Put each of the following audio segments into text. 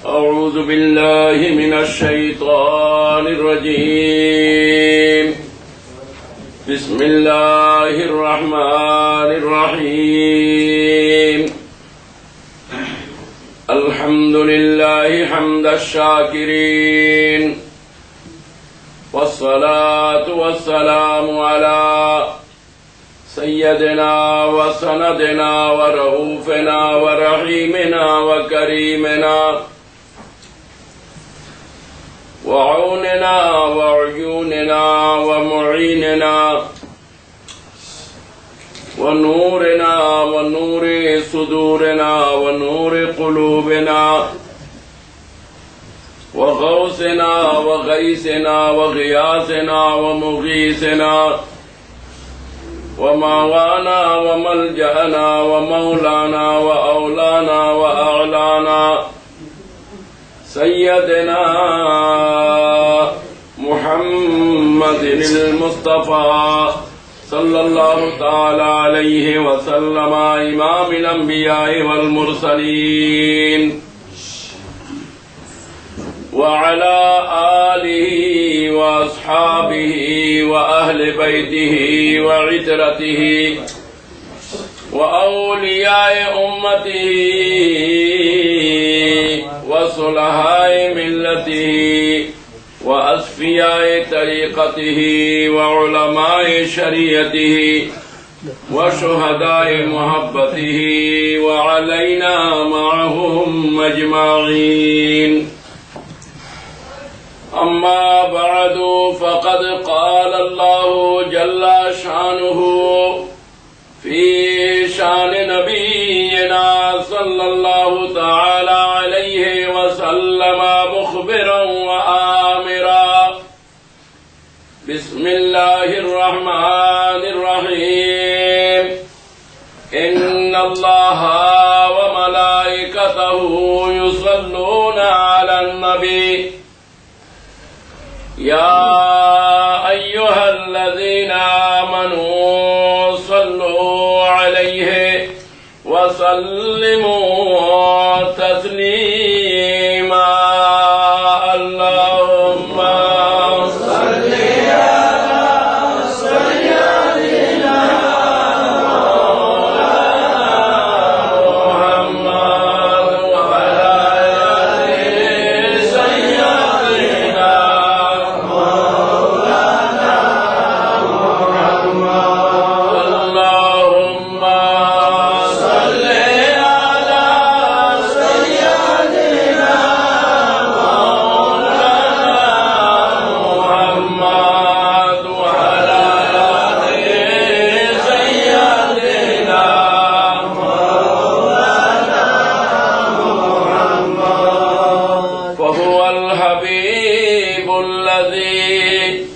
أعوذ بالله من الشيطان الرجيم بسم الله الرحمن الرحيم الحمد لله حمد الشاكرين والصلاة والسلام على سيدنا وسندنا ورؤوفنا ورحيمنا وكريمنا وعوننا وعيوننا ومعيننا ونورنا ونور صدورنا ونور قلوبنا وغوثنا وغيثنا وغياثنا ومغيثنا وماوانا وملجأنا ومولانا وأولانا وأعلانا سيدنا محمد المصطفى صلى الله تعالى عليه وسلم إمام الأنبياء والمرسلين وعلى آله وأصحابه وأهل بيته وعترته وأولياء أمته وصلحاء ملته وأصفياء طريقته وعلماء شريعته وشهداء محبته وعلينا معهم أجمعين أما بعد فقد قال الله جل شانه في شان نبينا صلى الله تعالى عليه وسلم مخبرا وآمرا بسم الله الرحمن الرحيم إن الله وملائكته يصلون على النبي يا أيها الذين آمنوا صلوا عليه وسلموا تسليما اللهم صل على سيدنا محمد وعلى آل سيدنا اللهم صل على سيدنا محمد وعلى آل سيدنا فهو الحبيب الذي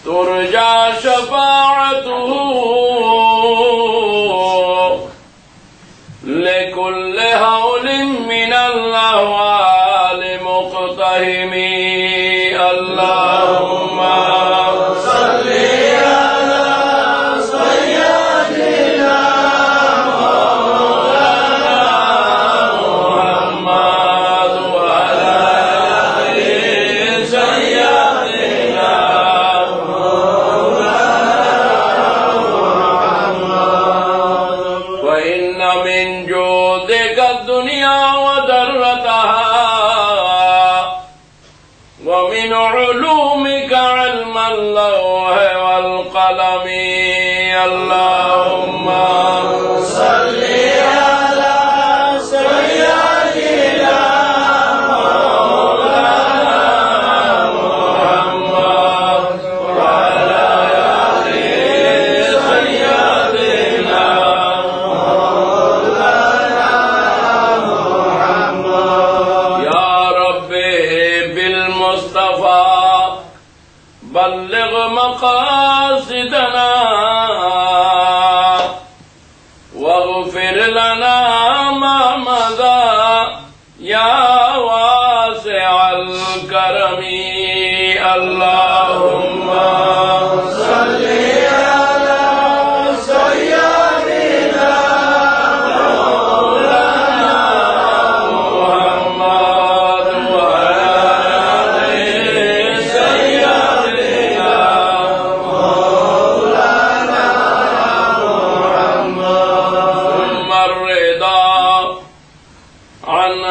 ترجى شفاعته لكل هول من الأهوال مقتهم اللهم صل على سيدنا مولانا محمد وعلى آل سيدنا وإن من جودك الدنيا وذرتها ومن علومك علم اللوح والقلم اللهم صل على سيدنا مولانا محمد وعلى آل سيدنا يا ربي بالمصطفى بلغ مقاصدنا واغفر لنا ما مضى يا واسع الكرم اللهم صل على سيدنا مولانا محمد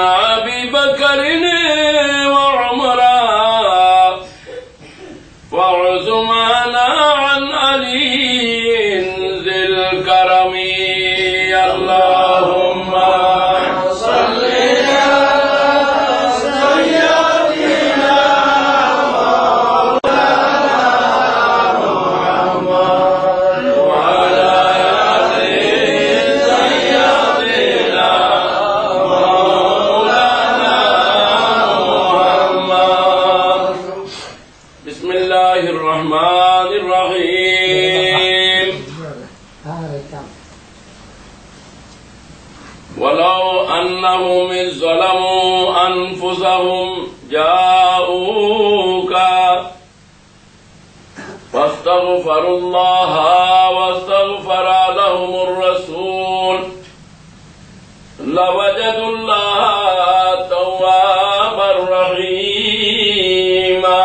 أبي بكر وعمرا وعثمان عن علي ذي الكرم اللهم صل ولو أنهم إذ ظلموا أنفسهم جاءوك فاستغفروا الله واستغفر لهم الرسول لوجدوا الله توابا رحيما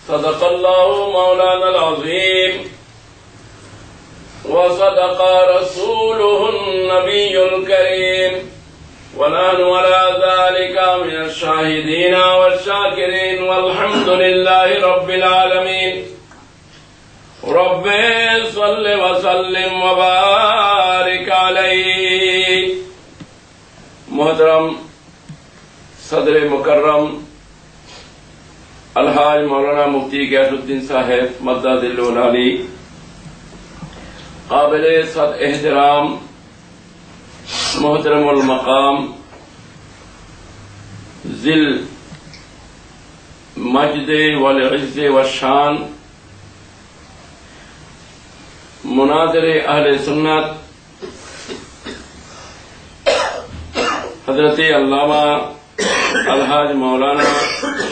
صدق الله مولانا العظيم وصدق رسوله النبي الكريم ونحن على ذلك من الشاهدين والشاكرين والحمد لله رب العالمين رب صل وسلم وبارك عليه محترم صدر مکرم الحاج مولانا مفتی غیاث صاحب مدداللہ علی قابل صد احترام محترم المقام ذل مجد والعز والشان مناظر اہل سنت حضرت علامہ الحاج مولانا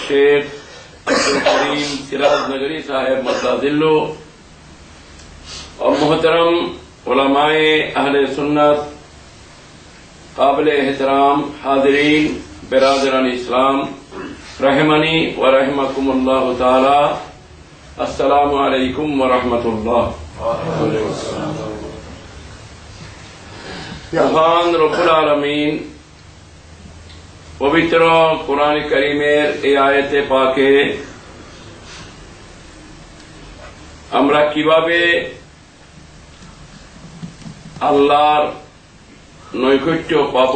شیخ عبدالکریم سراج نگری صاحب مدداللہ اور محترم علماء اہل سنت قابل احترام حاضرین برادران اسلام رحمنی و رحمکم اللہ تعالی السلام علیکم ورحمۃ اللہ মহান রব্বুল আলামিন পবিত্র কোরআন কারীমের এই আয়াতে পাকে আমরা কিভাবে আল্লাহর নৈকট্য পাব,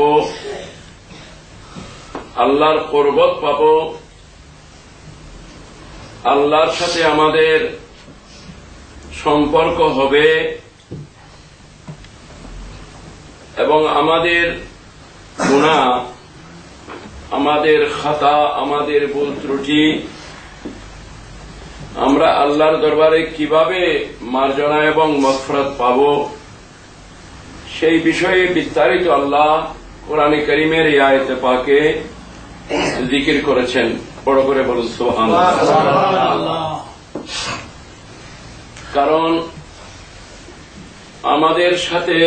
আল্লাহর কুরবত পাব, আল্লাহর সাথে আমাদের সম্পর্ক হবে এবং আমাদের গুনাহ, আমাদের খাতা, আমাদের ভুল ত্রুটি আমরা আল্লাহর দরবারে কিভাবে মার্জনা এবং মাগফিরাত পাব, সেই বিষয়ে বিস্তারিত আল্লাহ কোরআনে কারীমের এই আয়াতে পাকে জিকির করেছেন। বড় করে বলুন সুবহানাল্লাহ। কারণ আমাদের সাথে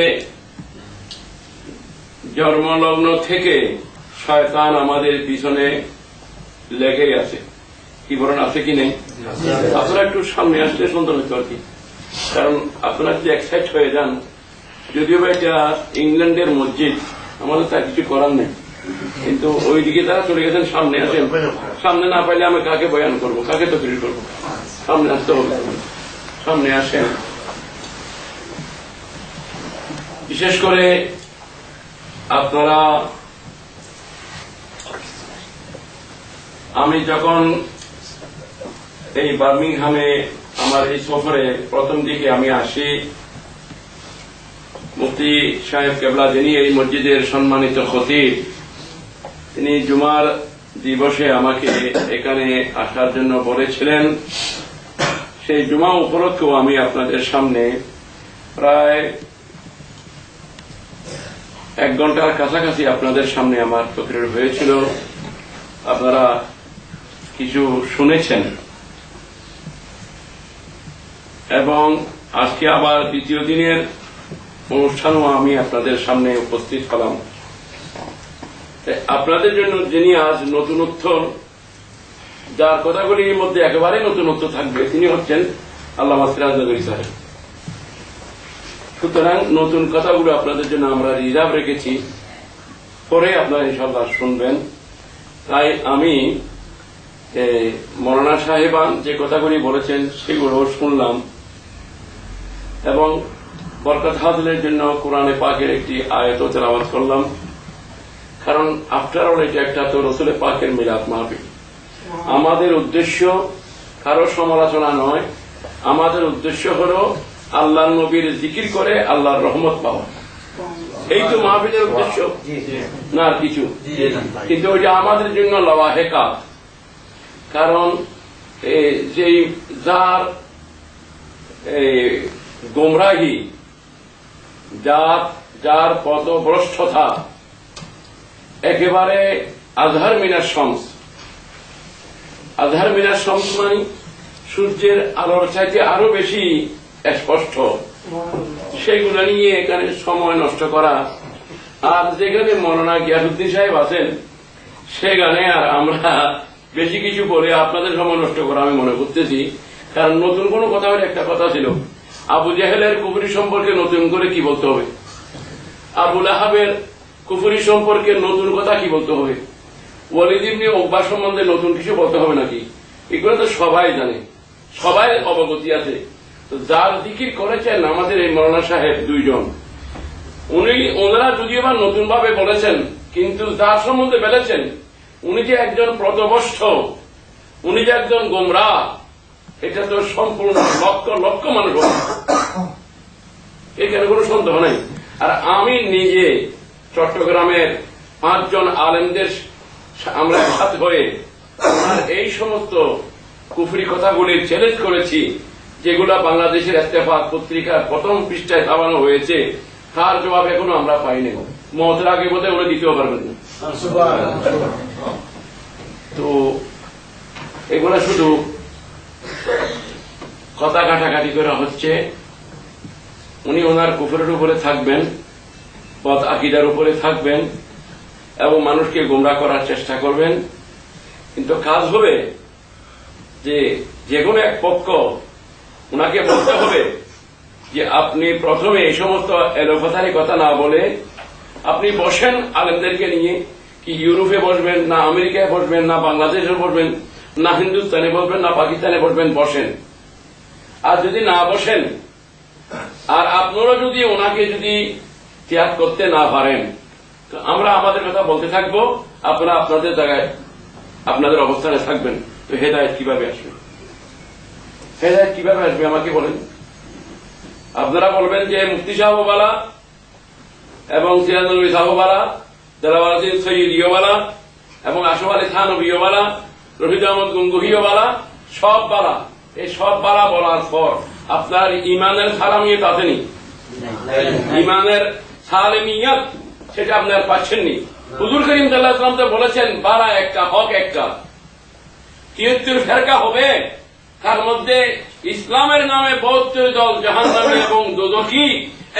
জন্মলগ্ন থেকে শয়তান আমাদের পিছনে লেগেই আছে। কি বলেন, আছে কি নেই? আপনারা একটু সামনে আসলে সুন্দর হতো আর কি। কারণ আপনারা যদি এক্সাইট হয়ে যান, যদিও বা এটা ইংল্যান্ডের মসজিদ, আমাদের তা কিছু করার নেই, কিন্তু ওইদিকে তারা চলে গেছেন। সামনে আসেন, সামনে না পাইলে আমি কাকে বয়ান করব, কাকে তকরির করব? সামনে আসতে হবে, সামনে আসেন। বিশেষ করে আপনারা, আমি যখন এই বার্মিংহামে আমার এই সফরে প্রথম দিকে আমি আসি, মুফতি সাহেব কেবলা যিনি এই মসজিদের সম্মানিত খতিব, তিনি জুমার দিবসে আমাকে এখানে আসার জন্য বলেছিলেন। সেই জুমা উপলক্ষেও আমি আপনাদের সামনে প্রায় 1 ঘন্টার কাছাকাছি আপনাদের সামনে আমার তকরির হয়েছিল। আপনারা কিছু শুনেছেন এবং আজকে আবার দ্বিতীয় দিনের অনুষ্ঠানও আমি আপনাদের সামনে উপস্থিত হলাম। আপনাদের জন্য যিনি আজ নতুনত্ব, যার কথাগুলির মধ্যে একেবারে নতুনত্ব থাকবে, তিনি হচ্ছেন আল্লামা সিরাজ নগরী সাহেব। সুতরাং নতুন কথাগুলো আপনাদের জন্য আমরা রিজার্ভ রেখেছি। পরে আপনারা ইনশাআল্লাহ শুনবেন। তাই আমি মৌলানা সাহেবান যে কথাগুলি বলেছেন সেগুলো শুনলাম এবং বরকত হাসিলের জন্য কোরআনে পাকের একটি আয়াত তেলাওয়াত করলাম। কারণ আফটার অল এটা একটা তো রসুলের পাকের মিলাদ মাহফিল। আমাদের উদ্দেশ্য কারো সমালোচনা নয়, আমাদের উদ্দেশ্য হল আল্লাহর নবীর জিকির করে আল্লাহর রহমত পাওয়া। এই তো মাহফিলের উদ্দেশ্য, না আর কিছু। কিন্তু ওইটা আমাদের জন্য লাওয়াহেকা। কারণ যেই যার গোমরাহি, যার পথভ্রষ্টতা একেবারে আজহার মিনার শামস। আজহার মিনার শামস মানে সূর্যের আলোর চাইতে আরো বেশি স্পষ্ট, সেগুলো নিয়ে এখানে সময় নষ্ট করা। আর যেখানে মৌলানা গিয়াসউদ্দিন সাহেব আছেন সেখানে আর আমরা বেশি কিছু বলে আপনাদের সময় নষ্ট করা আমি মনে করতেছি। কারণ নতুন কোন কথা হলে একটা কথা ছিল, আবু জাহেলের কুফরি সম্পর্কে নতুন করে কি বলতে হবে, আবু লাহাবের কুফরি সম্পর্কে নতুন কথা কি বলতে হবে, ওয়ালিদ ইবনে উকবা সম্বন্ধে নতুন কিছু বলতে হবে নাকি? এগুলো তো সবাই জানে, সবাই অবগতি আছে। তো যার জিকির করেছেন আমাদের এই মৌলানা সাহেব দুইজন, ওনারা যদিও বা নতুন ভাবে বলেছেন, কিন্তু যার সম্বন্ধে বলেছেন উনি যে একজন পথভ্রষ্ট, উনি যে একজন গোমরাহ, এটা তো সম্পূর্ণ লক্ষ লক্ষ মানুষ, এখানে কোনো সন্দেহ নাই। আর আমি নিজে চট্টগ্রামের 5 জন আলেমদের আমরা সাথে হয়ে এই সমস্ত কুফরি কথাগুলি চ্যালেঞ্জ করেছি, যেগুলা বাংলাদেশের ইত্তেফাক পত্রিকার প্রথম পৃষ্ঠায় ছাপানো হয়েছে। তার জবাব এখনো আমরা পাইনি। মতের আগে বোধহয় ওরা দিতেও পারবেন না। তো এগুলা শুধু কথা কাটাকাটি করা হচ্ছে। উনি ওনার কুফরের উপরে থাকবেন, পথ আকীদার উপরে থাকবেন এবং মানুষকে গোমরাহ করার চেষ্টা করবেন। কিন্তু কাজ হবে যে কোনো এক পক্ষ ওনাকে বলতে হবে যে আপনি প্রথমে এই সমস্ত এলোপাথারি কথা না বলে আপনি বসেন আলেমদেরকে নিয়ে, কি ইউরোপে বসবেন, না আমেরিকায় বসবেন, না বাংলাদেশে বসবেন, না হিন্দুস্তানে বসবেন, না পাকিস্তানে বসবেন, বসেন। আর যদি না বসেন আর আপনারা যদি ওনাকে যদি ত্যাগ করতে না পারেন, তো আমরা আমাদের কথা বলতে থাকবো, আপনারা আপনাদের জায়গায় আপনাদের অবস্থানে থাকবেন। তো হেদায়েত কিভাবে আসবে? হেদায়েত কিভাবে আসবে আমাকে বলেন। আপনারা বলবেন যে মুফতি সাহেবওয়ালা এবং সিরাজুল সাহেবওয়ালা, দেলাওয়ার সৈয়দ ইয়োওয়ালা এবং আশরাফ আলী খান ইয়োওয়ালা, রশিদ আহমদ গঙ্গুহিওয়ালা, সব বালা। এই সব বালা বলার পর আপনার ইমানের সালামিয়ত আসেনি, ইমানের সালেমিয়ত সেটা আপনার পাচ্ছেননি। হুজুর করিম সাল্লাল্লাহু আলাইহি ওয়াসাল্লাম তো বলেছেন বালা একটা, হক একটা, 73 ফেরকা হবে, তার মধ্যে ইসলামের নামে 72 দল জাহান্নামী এবং দোজখী,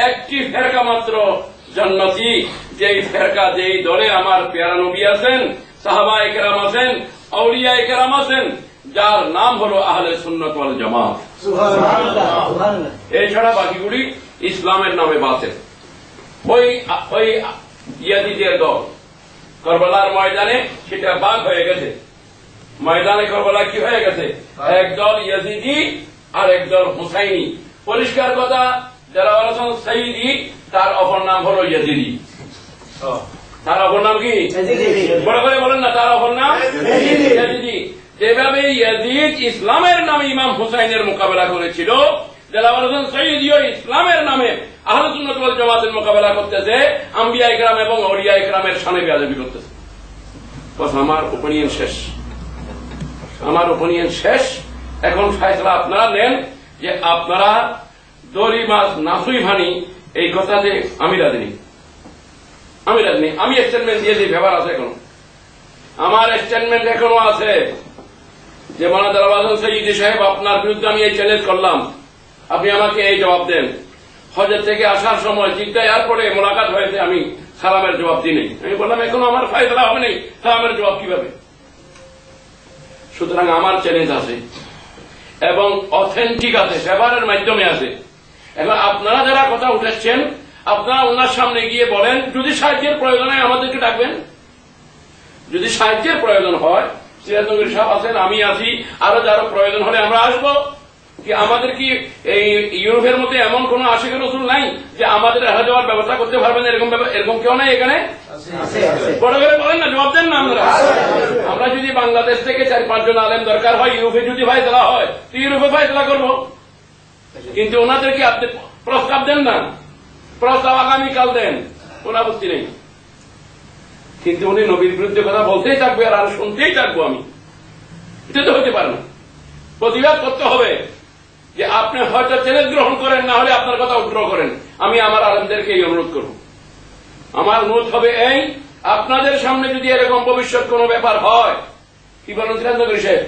একটি ফেরকা মাত্র জান্নাতি। যেই ফেরকা, যেই দলে আমার পেয়ারা নবী আছেন, সাহাবায়ে কেরাম আছেন, আউলিয়ায়ে কেরাম আছেন, যার নাম হলো আহলে সুন্নাত ওয়াল জামাত। সুবহানাল্লাহ। এছাড়া বাকিগুলি ইসলামের নামে বাতিল। ওই ইয়াজিদের দল কারবালার ময়দানে সেটা বাদ হয়ে গেছে। ময়দানে কারবালা কি হয়ে গেছে? একদল ইয়াজিদি আর একদল হুসাইনি। পরিষ্কার কথা, যারা বলেছেন সাইদি, তার অপর নাম হলো ইয়াজিদি। তার অপর নাম কি? বড় করে বলেন না, তার অপর নাম ইয়াজিদি। যেভাবে ইয়াজিদ ইসলামের নামে ইমাম হুসাইনের মোকাবেলা করেছিল, যারা বলেছেন সাইদিও ইসলামের নামে আহলে সুন্নাত ওয়াল জামাতের মোকাবেলা করতেছে, আম্বিয়া ইকরাম এবং আউলিয়া ইকরামের শানে বেয়াদবি করতেছে। বস আমার ওপিনিয়ন শেষ, আমার ওপিনিয়ন শেষ। এখন ফয়সালা আপনারা নেন যে আপনারা দড়ি মাছ নাসুই ভানি, এই কথাতে আমি রাজি নেই। আমি স্টেটমেন্ট দিয়েছি, ব্যাপার আছে এখনো, আমার স্টেটমেন্ট এখনো আছে যে মাওলানা দেলাওয়ার হোসেন সৈয়দী সাহেব, আপনার বিরুদ্ধে আমি এই চ্যালেঞ্জ করলাম, আপনি আমাকে এই জবাব দেন। হজের থেকে আসার সময় জিদ্দা এয়ারপোর্টে মোলাকাত হয়েছে, আমি সালামের জবাব দিই নাই। আমি বললাম এখনো আমার ফয়সালা হবে নাই, সালামের জবাব কিভাবে? সুতরাং আমার চ্যালেঞ্জ আছে এবং অথেন্টিক আছে, ব্যবহারের মাধ্যমে আছে। এখন আপনারা যারা কথা উঠেছেন, আপনারা ওনার সামনে গিয়ে বলেন যদি সাহায্যের প্রয়োজন হয় আমাদেরকে ডাকবেন, যদি সাহায্যের প্রয়োজন হয় সিরাজনগরী সাহেব আছেন, আমি আছি, আরো যারা প্রয়োজন হলে আমরা আসবো। কি আমাদের কি এই ইউরোপের মধ্যে এমন কোন আশিক রসুল নাই যে আমাদের আসা যাওয়ার ব্যবস্থা করতে পারবেন? এরকম কেউ নাই এখানে? বড় করে বলেন না, জবাব দেন না। আমরা যদি বাংলাদেশ থেকে 4-5 জন আলেম দরকার হয়, ইউরোপে যদি ফায়সলা হয় তো ইউরোপে ফায়সলা করবো, কিন্তু ওনাদেরকে আপনি প্রস্তাব দেন না, প্রস্তাব আগামীকাল দেন, কোন আপত্তি নেই। কিন্তু উনি নবীর বিরুদ্ধে কথা বলতেই থাকবে আর শুনতেই থাকবো আমি, এটা তো হতে পারে না। প্রতিবাদ করতে হবে যে আপনি হয়তো চ্যালেঞ্জ গ্রহণ করেন, না হলে আপনার কথা উদ্র করেন। আমি আমার আলেমদেরকে এই অনুরোধ করব। আমার অনুরোধ হবে এই, আপনাদের সামনে যদি এরকম ভবিষ্যৎ কোন ব্যাপার হয়, কি বলেন সিরাজনগরী সাহেব,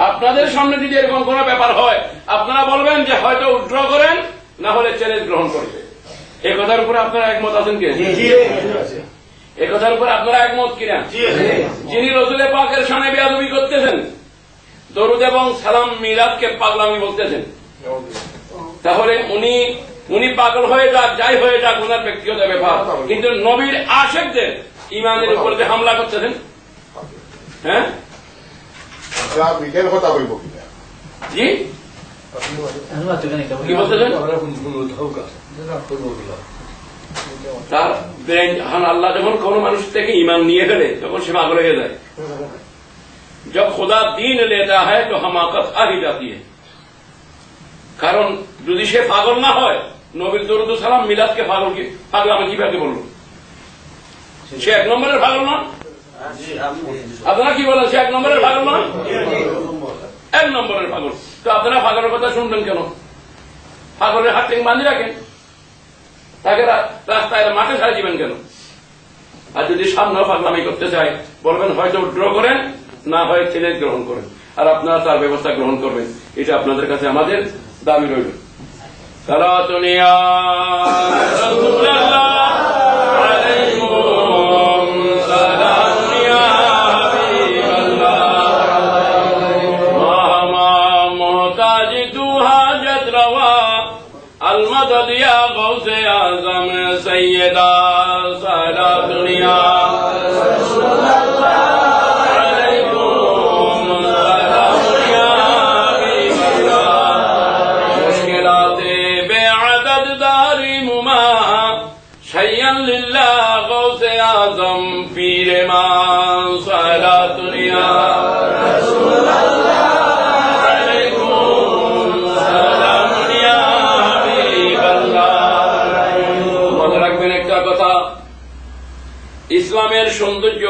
আপনাদের সামনে যদি এরকম কোন ব্যাপার হয় আপনারা বলবেন যে হয়তো উদ্র করেন, না হলে চ্যালেঞ্জ গ্রহণ করবে। এই কথার উপরে আপনারা একমত আছেন কিনা? এই কথার উপরে আপনারা একমত কিনা? যিনি রসুল পাকের সামনে বেয়াদবি করতেছেন, দরুদ এবং সালাম মিলাদকে পাগলামি বলতেছেন, তাহলে উনি পাগল হয়ে যাক, যাই হয়ে যাক, ওনার ব্যক্তিগত ব্যাপার, কিন্তু নবীর আশেকদের ইমানের উপর যে হামলা করতেছেন, হ্যাঁ জি কি বলতেছেন? তার ব্রেন, আল্লাহ যখন কোন মানুষ থেকে ইমান নিয়ে গেলে তখন সে পাগল হয়ে যায়। जब खुदा दीन लेता है तो हमाकत आ ही जाती है। কারণ যদি সে পাগল না হয়, নবীর দরুদ সালাম মিলাদকে পাগল আমি কিভাবে বলবো? সে 1 নম্বরের পাগল না? আপনারা কি বলেন? সে 1 নম্বরের পাগল না? 1 নম্বরের পাগল। তো আপনারা পাগলের কথা শুনবেন কেন? পাগলের হাত থেকে বাঁধি রাখেন, তাকে রাস্তায় মাঠে ছাড়া দিবেন কেন? আর যদি সামনেও পাগলামি করতে চায় বলবেন হয়তো উদ্র করেন, না হয় চ্যালেঞ্জ গ্রহণ করেন, আর আপনারা তার ব্যবস্থা গ্রহণ করবেন। এটা আপনাদের কাছে আমাদের দাবি রইল। সালাতুন ইয়া রাসূলুল্লাহ আলাইকুম সালাতুন ইয়া হাবিবাল্লাহ মাহমা মুহতাজ তু হাজত রওয়া আল মদদ ইয়া গৌসে আযম সাইয়্যিদা সালাতুন ইয়া आजम पीर मां सालातुन या রাসূলুল্লাহ আলাইকুম সালামুন ইয়া হাবিবাল্লাহ। মনে রাখবেন একটা কথা, ইসলামের সৌন্দর্য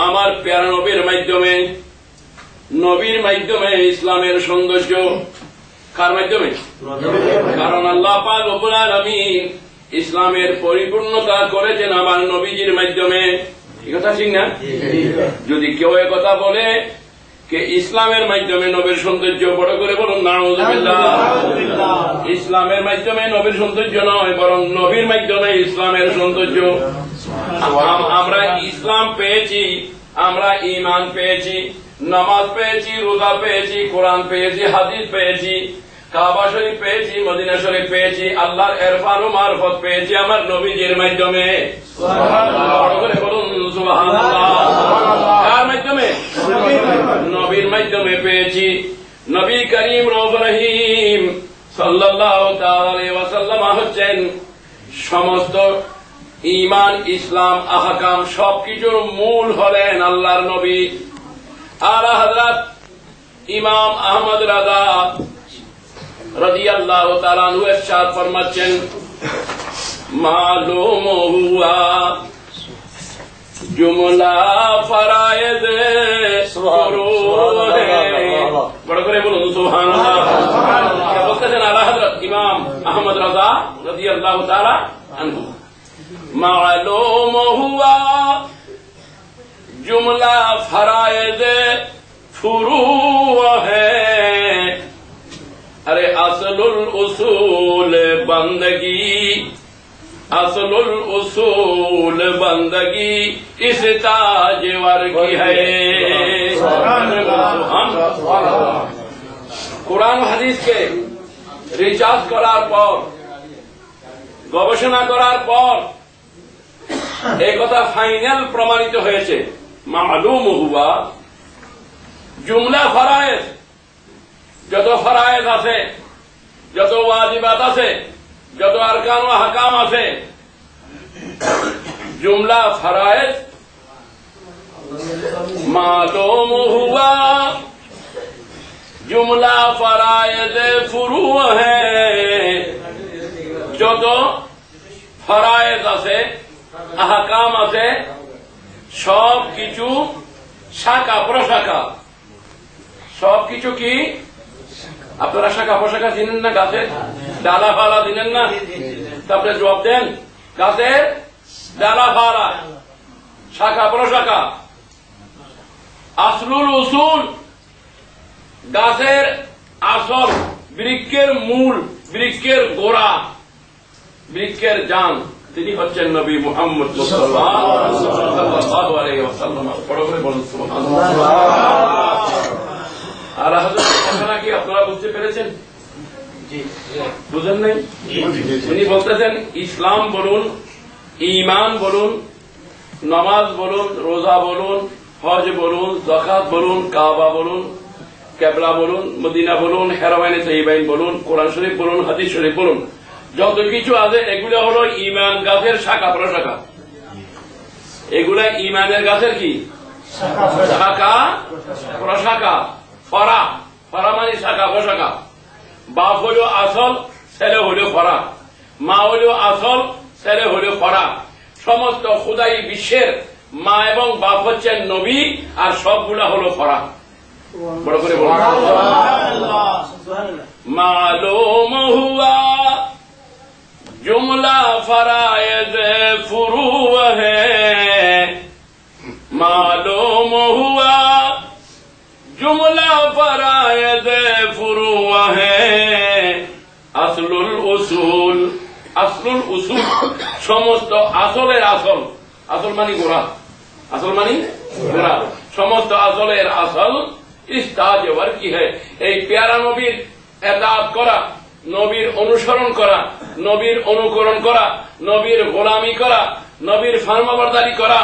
আমার প্যারা নবীর মাধ্যমে, নবীর মাধ্যমে ইসলামের সৌন্দর্য। কার মাধ্যমে? কারণ আল্লাহ পাক রব্বুল আলামিন ইসলামের পরিপূর্ণতা করেছেন আমার নবীজির মাধ্যমে। এই কথা ঠিক না? যদি কেউ কথা বলে কে ইসলামের মাধ্যমে নবীর সৌন্দর্য, বড় করে বলুন নাউযুবিল্লাহ। ইসলামের মাধ্যমে নবীর সৌন্দর্য নয়, বরং নবীর মাধ্যমে ইসলামের সৌন্দর্য। আমরা ইসলাম পেয়েছি, আমরা ঈমান পেয়েছি, নামাজ পেয়েছি, রোজা পেয়েছি, কোরআন পেয়েছি, হাদিস পেয়েছি, কাবা শরীফ পেয়েছি, মদিনা শরীফ পেয়েছি, আল্লাহর ইরফান ও মারফত পেয়েছি আমার নবীজির মাধ্যমে। সুবহানাল্লাহ করে বলুন সুবহানাল্লাহ। কার মাধ্যমে? নবীর মাধ্যমে পেয়েছি। নবী করিম রউফ রহিম সাল্লাল্লাহু তাআলা আলাইহি ওয়াসাল্লাম হচ্ছেন সমস্ত ঈমান, ইসলাম, আহকাম সবকিছুর মূল হলেন আল্লাহর নবী। আলা হযরত ইমাম আহমদ রাজা রাদিয়াল্লাহু তাআলা আনহু ইরশাদ ফরমাচ্ছেন, মালুম হুয়া জুমলা ফরায়েদ বড় করে বলুন সুবহানাল্লাহ। বলতেছেন আলা হযরত ইমাম আহমদ রাজা রাদিয়াল্লাহু তাআলা আনহু, মালুম হুয়া জুমলা ফরায়েদ ফুরু হ্যায়, अरे असलुल उसूल बंदगी, असलुल उसूल बंदगी इस ताजवर की है। কোরআন হাদিসকে রিচার্জ করার পর গবেষণা করার পর এই কথা ফাইনাল প্রমাণিত হয়েছে, মালুম হুয়া জুমলা ফরায়েজ, যত ফরায়েজ আছে, যত ওয়াজিবাত আছে, যত আরকান ও হাকাম আছে, জুমলা ফরায়েজ মালুম হুয়া জুমলা ফরায়েজ ফুরু হ্যায়। যত ফরায়েজ আছে, আহকাম আছে, সব কিছু শাখা প্রশাখা, সব কিছু কি আপনারা শাখা প্রশাখা চিনেন না? গাছের ডালা ফালা চিনেন না? তারপরে জবাব দেন। গাছের ডালা ফালা, শাখা প্রশাখা, আসলুল উসুল, গাছের আসল, বৃক্ষের মূল, বৃক্ষের গোড়া, বৃক্ষের জান, তিনি হচ্ছেন নবী মুহাম্মদ সাল্লাল্লাহু আলাইহি ওয়াসাল্লাম। বড় করে বলুন সুবহানাল্লাহ। আর আপনারা কি আপনারা বুঝতে পেরেছেন? বুঝেন নাই? উনি বলতেছেন ইসলাম বলুন, ঈমান বলুন, নামাজ বলুন, রোজা বলুন, হজ বলুন, যাকাত বলুন, কাবা বলুন, কিবলা বলুন, মদিনা বলুন, হেরামাইনে তাইয়্যিবাইন বলুন, কোরআন শরীফ বলুন, হাদিস শরীফ বলুন, যত কিছু আছে এগুলো হলো ঈমান গাছের শাখা প্রশাখা। এগুলা ঈমানের গাছের কি শাখা প্রশাখা। ফরা, ফরা মানে শাখা প্রশাখা। বাপ হলো আসল, ছেলে হলো ফরা। মা হলো আসল, ছেলে হলো ফরা। সমস্ত খুদাই বিশ্বের মা এবং বাপ হচ্ছেন নবী, আর সবগুলা হলো ফরা। বড় করে বলুন মালুম হুয়া जुमला फरायज फुरू है। मालूम हुआ जुमला फरायज फुरू है। আসলুল উসুল, আসলুল উসুল সমস্ত আসলের আসল, আসল মানে গোড়া, আসল মানে গোড়া, সমস্ত আসলের আসল ইস্তাজ ওয়ার কি है। এই প্যারা নবীর এতাআত করা, নবীর অনুসরণ করা, নবীর অনুকরণ করা, নবীর গোলামি করা, নবীর ফরমাবরদারি করা,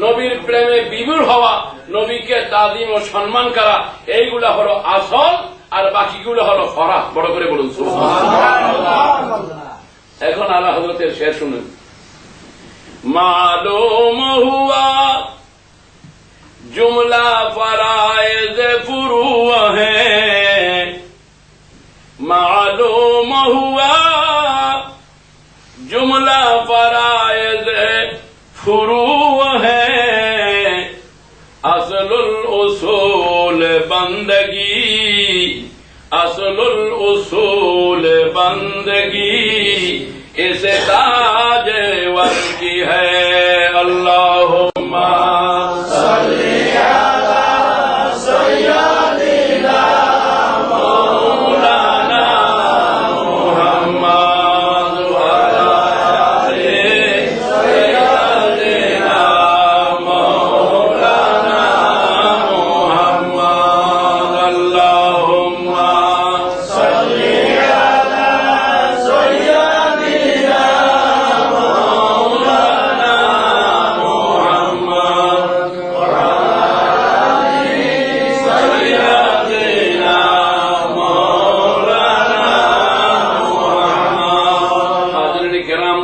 নবীর প্রেমে বিভোর হওয়া, নবীকে তাজিম ও সম্মান করা, এইগুলা হলো আসল, আর বাকিগুলো হলো ফরা। বড় করে বলুন সুবহানাল্লাহ। এখন আলা হযরতের শের শুনুন। মালুম হুয়া जुमला फराइज फुरू है। मालूम हुआ जुमला फराइज फुरू है। असलुल उसूल बंदगी, असलुल उसूल बंदगी इस ताज वर की है। अल्लाहुम्मा सल्ली अला सय्यदिना मौलाना मुहम्मद व अला आलि सय्यदिना मौलाना मुहम्मद। अल्लाहुम्मा सल्ली अला सय्यदिना मौलाना मुहम्मद व आलि सय्यदिना मौलाना मुहम्मद। हाज़िरीन किराम,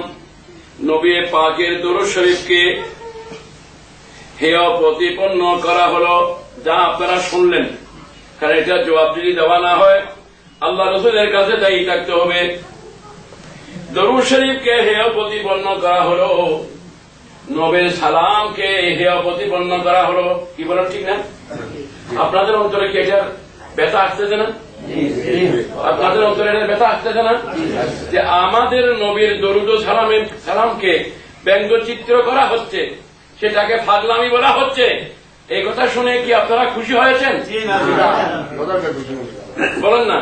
নবী পাকের দুরূদ শরীফকে হেয় প্রতিপন্ন করা হলো, যা আপনারা শুনলেন। কারণ এটা জবাব যদি দেওয়া না হয়, আল্লাহ রাসূলের কাছে দায়ী থাকতে হবে। দরুদ শরীফকে হেয় প্রতিপন্ন করা হলো, নবীর সালামকে হেয় প্রতিপন্ন করা হলো। কি বলেন, ঠিক না? আপনাদের অন্তরে কি এটার ব্যথা আসতেছে না? আপনাদের অন্তরে এটার ব্যথা আসতেছে না যে আমাদের নবীর দরুদ ও সালামকে ব্যঙ্গচিত্র করা হচ্ছে, সেটাকে ফাজলামি বলা হচ্ছে? এই কথা শুনে কি আপনারা খুশি হয়েছেন? বলেন না।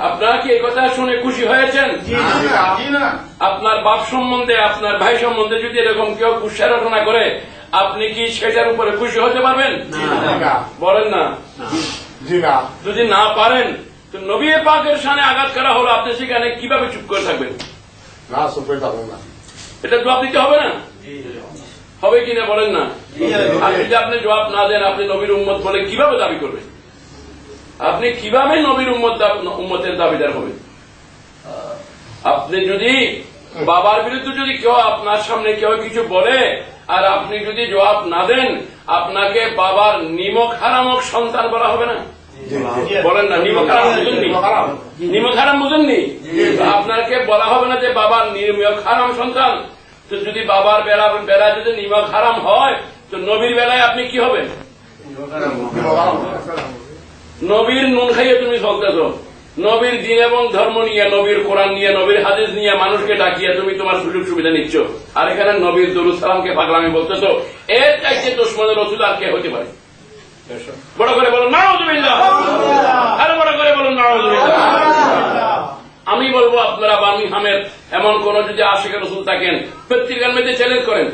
আপনারা কি এই কথা শুনে খুশি হয়েছেন? আপনার বাপ সম্বন্ধে, আপনার ভাই সম্বন্ধে যদি এরকম কেউ কুৎসারটনা করে, আপনি কি সেটার উপরে খুশি হতে পারবেন? বলেন না। যদি না পারেন, তো নবী পাকের শানে আঘাত করা হলো, আপনি সেখানে কিভাবে চুপ করে থাকবেন? না, চুপ করে থাকবো না। এটা জবাব দিতে হবে না? হবে কিনা বলেন না? আর যদি আপনি জবাব না দেন, আপনি নবীর উম্মত বলে কিভাবে দাবি করবেন? আপনি কিভাবে নবীর উম্মতের দাবিদার হবেন? আপনি যদি বাবার বিরুদ্ধে যদি কেউ আপনার সামনে কেউ কিছু বলে আর আপনি যদি জবাব না দেন, আপনাকে বাবার নিমক হারামক সন্তান বলা হবে না? বলেন না, নিমক হারাম বুঝেননি? নিমক হারাম বুঝেননি? আপনাকে বলা হবে না যে বাবার নিমক হারাম সন্তান? তো যদি বাবার বেলা যদি নিমক হারাম হয়, তো নবীর বেলায় আপনি কি হবেন? নবীর নুন খাইয়ে তুমি চলতেছ, নবীর দিন এবং ধর্ম নিয়ে, নবীর কোরআন নিয়ে, নবীর হাদিস নিয়ে মানুষকে ডাকিয়ে তুমি তোমার সুযোগ সুবিধা নিচ্ছ, আর এখানে নবীর দরুদ সালামকে পাগলামি বলতেছ। এর চাইতে দুশমনের রসুল আর কে হতে পারে? বড় করে বলুন নাউযুবিল্লাহ, আরো বড় করে বলুন নাউযুবিল্লাহ। আমি বলবো আপনারা বার্মিংহামের এমন কোন যদি আশিক রসুল থাকেন, পত্রিকার মধ্যে চ্যালেঞ্জ করেন,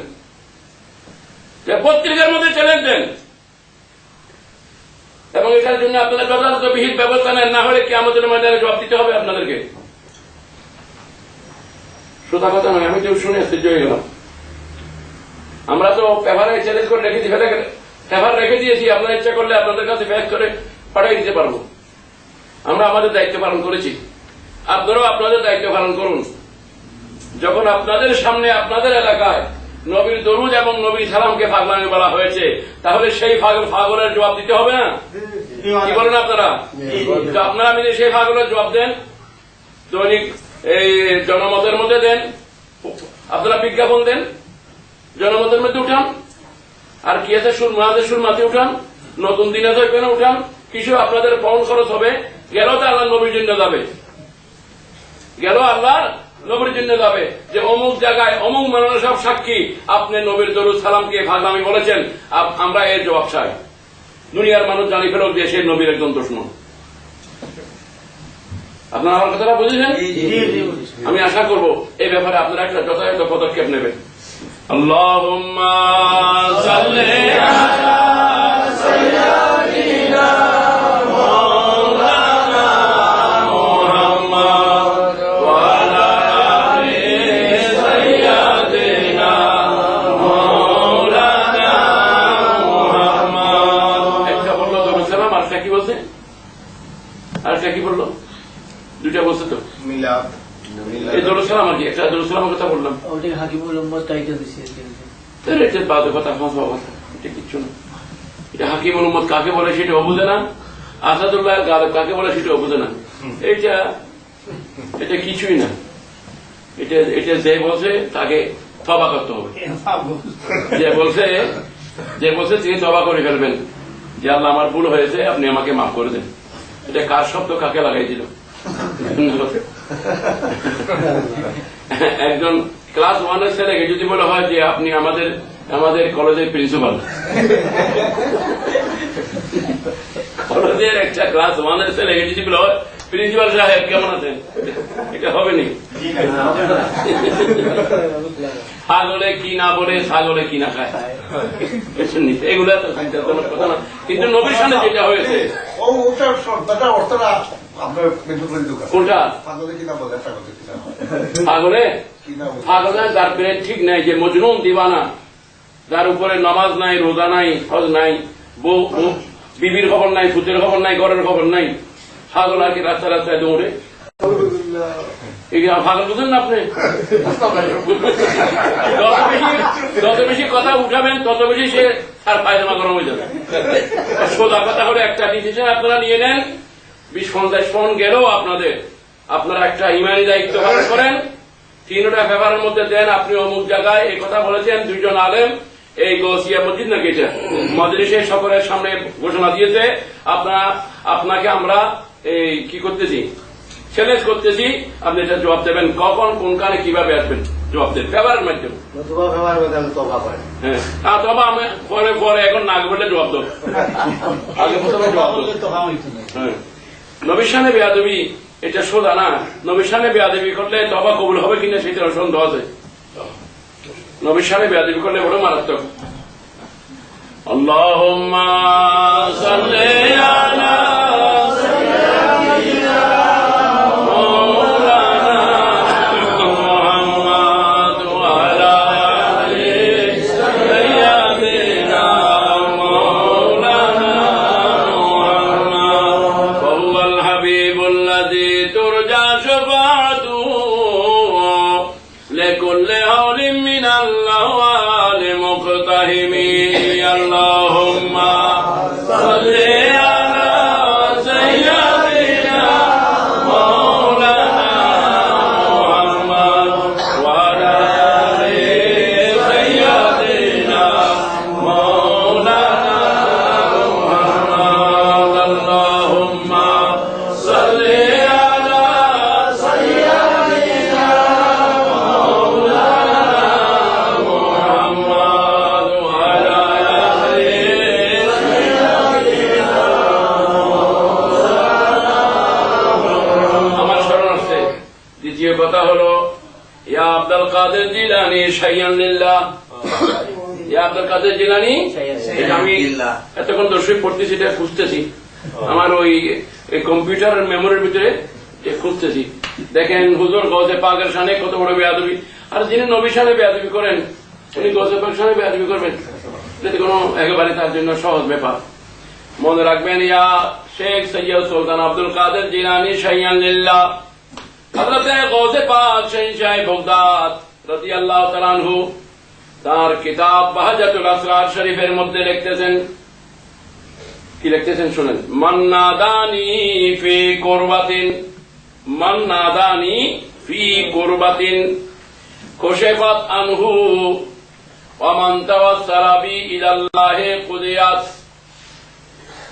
পত্রিকার মধ্যে চ্যালেঞ্জ দেন, এবং এটার জন্য আপনারা যথাযথ বিহিত ব্যবস্থা নেন, না হলে কিয়ামতের ময়দানে জবাব দিতে হবে আপনাদেরকে। সোজা কথা নয়, আমি তো শুনে আশ্চর্য হয়ে গেলাম। আমরা তো পেপারে চ্যালেঞ্জ করে রেখেছি, পেপার রেখে দিয়েছি, আপনারা ইচ্ছা করলে আপনাদের কাছে ব্যাক করে পাঠিয়ে দিতে পারবো। আমরা আমাদের দায়িত্ব পালন করেছি, আপনারাও আপনাদের দায়িত্ব পালন করুন। যখন আপনাদের সামনে আপনাদের এলাকায় নবীর দরুদ এবং নবীর সালামকে পাগলামি বলা হয়েছে, তাহলে সেই পাগলের জবাব দিতে হবে না? কি বলেন আপনারা? আপনারা মিলে সেই পাগলের জবাব দেন, দৈনিক এই জনমতের মধ্যে দেন, আপনারা বিজ্ঞাপন দেন, জনমতের মধ্যে উঠান, আর কি আছে সুরমাতে উঠান, নতুন দিন আছে ওখানে উঠান, কিছু আপনাদের পাউন্ড খরচ হবে, গেল তো আল্লাহ নবীর জন্য যাবে, গেল আল্লাহ নবীর জন্য যাবে, যে অমুক জায়গায় অমুক মানুষ সব সাক্ষী আপনি নবীর দরুদ সালামকে ভাগলামি বলেছেন, আমরা এর জবাব চাই। দুনিয়ার মানুষ জানি ফেরত দিয়ে সে নবীর একজন দুশমন। আপনারা আমার কথাটা বুঝেছেন? আমি আশা করব এই ব্যাপারে আপনারা একটা যথাযথ পদক্ষেপ নেবেন। আল্লাহুম্মা সাল্লি আলা সাইয়্যিদিনা কি বললো, দুইটা বলছে তো, এই দরুদ সালাম আর কি, একটা দরুদ সালামের কথা বললাম, বাজে কথা, ফাঁসা কথা, এটা কিচ্ছু না। এটা হাকিমুল উম্মত কাকে বলে সেটাও বুঝে না, আসাদুল্লাহ গালেব কাকে বলে সেটাও বুঝে না। এটা কিছুই না। এটা যে বলছে তাকে তওবা করতে হবে, যে বলছে তিনি তওবা করে ফেলবেন, যে আল্লাহ আমার ভুল হয়েছে, আপনি আমাকে মাফ করে দেন। এটা কার শব্দ কাকে লাগাই দিল? একজন ক্লাস 1-এর ছেলেকে যদি বলা হয় যে আপনি আমাদের কলেজের প্রিন্সিপাল, কলেজের একটা ক্লাস 1-এর ছেলেকে যদি বলা হয় প্রিন্সিপাল সাহেব কেমন আছেন, এটা হবে নি। ছাগলে কি না বলে, ছাগলে কি না খায়, এগুলো তো চিন্তাজনক কথা না। কিন্তু নবীর সামনে যেটা হয়েছে, কোনটা পাগলে যার ব্রেন ঠিক নাই, যে মজনুন দিবানা, যার উপরে নামাজ নাই, রোজা নাই, হজ নাই, বউ বিবির খবর নাই, ফুতের খবর নাই, ঘরের খবর নাই, পাগল আর কি রাস্তায় রাস্তায় দৌড়ে। পাগল বুঝেন না আপনি? যত বেশি কথা উঠাবেন তত বেশি সে তার পায়জামা গরম হয়ে যাবে। সোজা কথা করে একটা ডিসিশন আপনারা নিয়ে নেন, 20-50 ফোন গেলেও আপনারা একটা ইমানি দায়িত্ব পালন করেন, 3টা পেপারের মধ্যে দেন আপনি অমুক জায়গায় এই কথা বলেছেন, 2জন আলেম এই গৌসিয়া মসজিদ নাকি এটা মজলিসে সকলের সামনে ঘোষণা দিয়েছে, আপনাকে আমরা এই কি করতেছি, চ্যালেঞ্জ করতেছি, আপনি এটা জবাব দেবেন, কখন কোনখানে কিভাবে আসবেন, জবাব দেন পেপারের মাধ্যমে। হ্যাঁ, তবে আমি পরে এখন না বললে জবাব দেব, আগে প্রথমে জবাব দেব। হ্যাঁ, নবীর সামনে বেয়াদবি এটা সোজা না। নবীর সামনে বেয়াদবি করলে তবা কবুল হবে কিনা সেটা সন্দেহ আছে। নবীর সামনে বেয়াদবি করলে বড় মারাত্মক। আল্লাহুম্মা সাল্লি আলা সাইয়্যিদিনা الرحيم اللهم صل على سيدنا مولانا محمد وعلى آل سيدنا مولانا محمد اللهم صل على سيدنا مولانا محمد وعلى آل আমার স্মরণ আছে। দ্বিতীয় কথা হলো ইয়া আব্দুল কাদের জিলানী শাইয়ান লিল্লাহ। ইয়া আব্দুল কাদের জিলানী, এটা আমি এতক্ষণ দর্শক পড়তেছি, এটা খুঁজতেছি আমার ওই কম্পিউটার মেমোরির ভিতরে খুঁজতেছি। দেখেন হুজুর গৌসে পাকের শানে কত বড় বেয়াদবি, আর যিনি নবী শানে বেয়াদবি করেন উনি গৌসে পাক শানে বেয়াদবি করবেন, এটা কোনো একেবারে তার জন্য সহজ ব্যাপার। মনে রাখবেন ইয়া শেখ সৈয়দ সুলতান আব্দুল কাদের জিলানী শাইয়ান লিল্লাহ হযরতে গৌসে পাক শাহ বগদাদ রাদিয়াল্লাহু তাআলা আনহু তার কিতাব বাহাজাতুল আসরার শরীফের মধ্যে লিখতেছেন, কি লিখতেছেন শুনেন, মান্নাদানি ফি কুরবাতিন, মান্নাদানি ফি কুরবাতিন খুশিফাত আনহু ওয়া মান তাওয়াসসালা বি ইলাল্লাহি কুদিয়াত।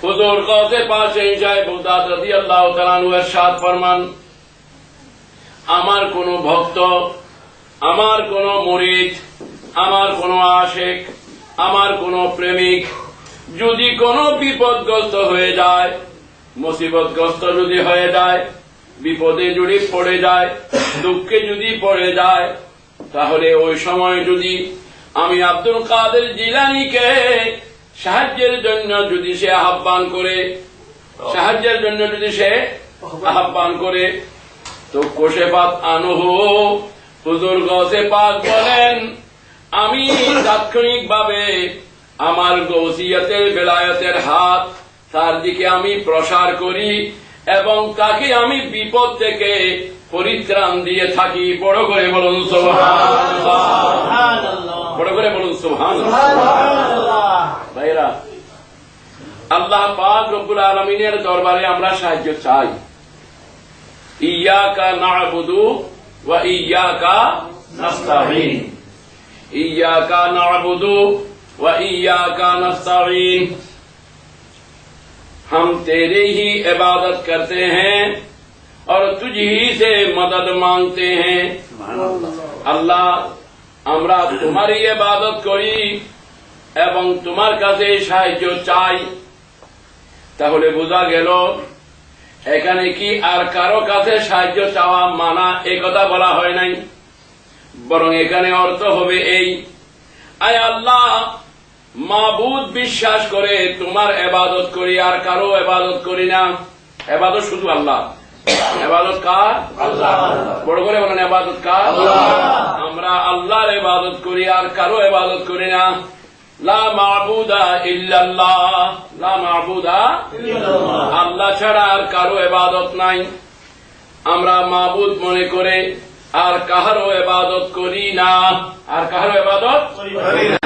হুজুর গৌসে পাক শাহ বগদাদ রাদিয়াল্লাহু তাআলা আনহু ইরশাদ ফরমান, আমার কোন ভক্ত, আমার কোন মুরিদ, আমার কোন আশিক, আমার কোন প্রেমিক যদি কোন বিপদগ্রস্ত হয়ে যায়, মুসিবতগ্রস্ত যদি হয়ে যায়, বিপদে যদি পড়ে যায়, দুঃখে যদি পড়ে যায়, তাহলে ওই সময় যদি আমি আব্দুল কাদের জিলানীকে সাহায্যের জন্য যদি সে আহ্বান করে, সাহায্যের জন্য যদি সে আহ্বান করে, তো কোশেফাত আনহু হুজুর গৌসে পাক বলেন আমি তাৎক্ষণিক ভাবে আমার গৌসিয়তের বেলায়েতের হাত তার দিকে আমি প্রসার করি এবং তাকে আমি বিপদ থেকে পরিত্রাণ দিয়ে থাকি। বড় করে বলুন সুবহানাল্লাহ, বড় করে বলুন সুবহানাল্লাহ। ভাইরা, আল্লাহ পাক রব্বুল আলামিনের দরবারে আমরা সাহায্য চাই। ইয়াকা না'বুদু ওয়া ইয়াকা নাস্তাঈন, ইয়াকা नाअबुदु व इय्याका नस्तईन। हम तेरे ही इबादत करते हैं और तुझ ही से मदद मांगते हैं। আল্লাহ, আমরা তোমারই ইবাদত করি এবং তোমার কাছে সাহায্য চাই। তাহলে বোঝা গেল এখানে কি আর কারো কাছে সাহায্য চাওয়া মানা এই কথা বলা হয় নাই, বরং এখানে অর্থ হবে এই, আয় আল্লাহ, মাবুদ বিশ্বাস করে তোমার ইবাদত করি আর কারো ইবাদত করি না। ইবাদত শুধু আল্লাহ। ইবাদত কার? আল্লাহ। বড় করে বলেন, ইবাদত কার? আল্লাহ। আমরা আল্লাহর ইবাদত করি আর কারো ইবাদত করি না। লা মা'বুদা ইল্লাল্লাহ, লা মা'বুদা ইল্লাল্লাহ, আল্লাহ ছাড়া আর কারো ইবাদত নাই। আমরা মাবুদ মনে করে আর কাহারও ইবাদত করি না, আর কাহারও ইবাদত করি না,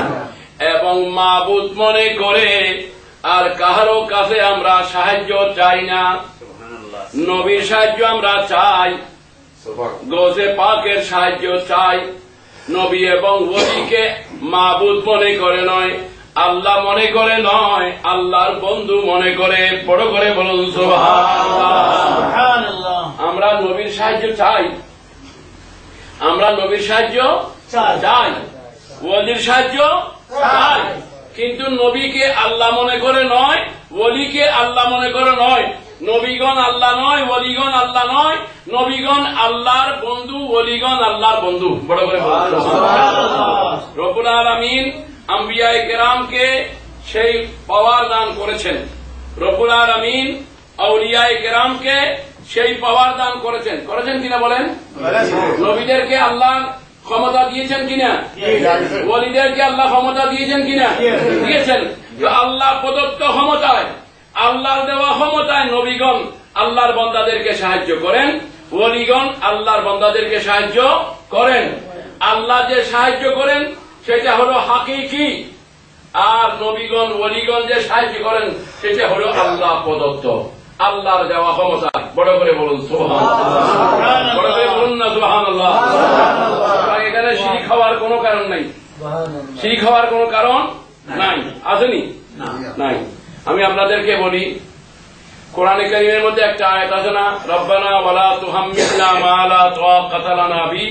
এবং মাবুদ মনে করে আর কাহারও কাছে আমরা সাহায্য চাই না। নবীর সাহায্য আমরা চাই, গৌসে পাকের সাহায্য চাই। নবী এবং ওলিকে মাবুদ মনে করে নয়, আল্লাহ মনে করে নয়, আল্লাহর বন্ধু মনে করে। বড় করে বলুন সুবহানাল্লাহ। আমরা নবীর সাহায্য চাই, আমরা নবীর সাহায্য চাই, ওলির সাহায্য চাই, কিন্তু নবীকে আল্লাহ মনে করে নয়, ওলিকে আল্লাহ মনে করে নয়। নবীগণ আল্লাহ নয়, ওলিগণ আল্লাহ নয়, নবীগণ আল্লাহর বন্ধু, ওলিগণ আল্লাহর বন্ধু। বড় করে রব্বুল আলামিন আম্বিয়ায়ে কেরামকে সেই পাওয়ার দান করেছেন। রব্বুল আলামিন আউলিয়ায়ে কেরামকে সেই পাওয়ার দান করেছেন। করেছেন কিনা বলেন? নবীদেরকে আল্লাহ ক্ষমতা দিয়েছেন কিনা? ওলিদেরকে আল্লাহ ক্ষমতা দিয়েছেন কিনা? দিয়েছেন। আল্লাহ প্রদত্ত ক্ষমতায়, আল্লাহর দেওয়া ক্ষমতায় নবীগণ আল্লাহর বান্দাদেরকে সাহায্য করেন, ওলিগণ আল্লাহর বান্দাদেরকে সাহায্য করেন। আল্লাহ যে সাহায্য করেন সেটা হলো হাকিকি, আর নবীগণ ওলিগণ যে সাহায্য করেন সেটা হলো আল্লাহ প্রদত্ত, আল্লাহর দেওয়া ক্ষমতা। বড় করে বলুন সুবহানাল্লাহ, বড় করে বলুন না সুবহানাল্লাহ। এখানে শিরক হওয়ার কোনো কারণ নাই, শিরক হওয়ার কোনো কারণ নাই, আসেনি নাই। আমি আপনাদেরকে বলি, কোরআনে কারীমের মধ্যে একটা আয়াত আছে না, রব্বানা ওয়ালা তুহাম্মিলনা মা লা তাকাতা লানা বি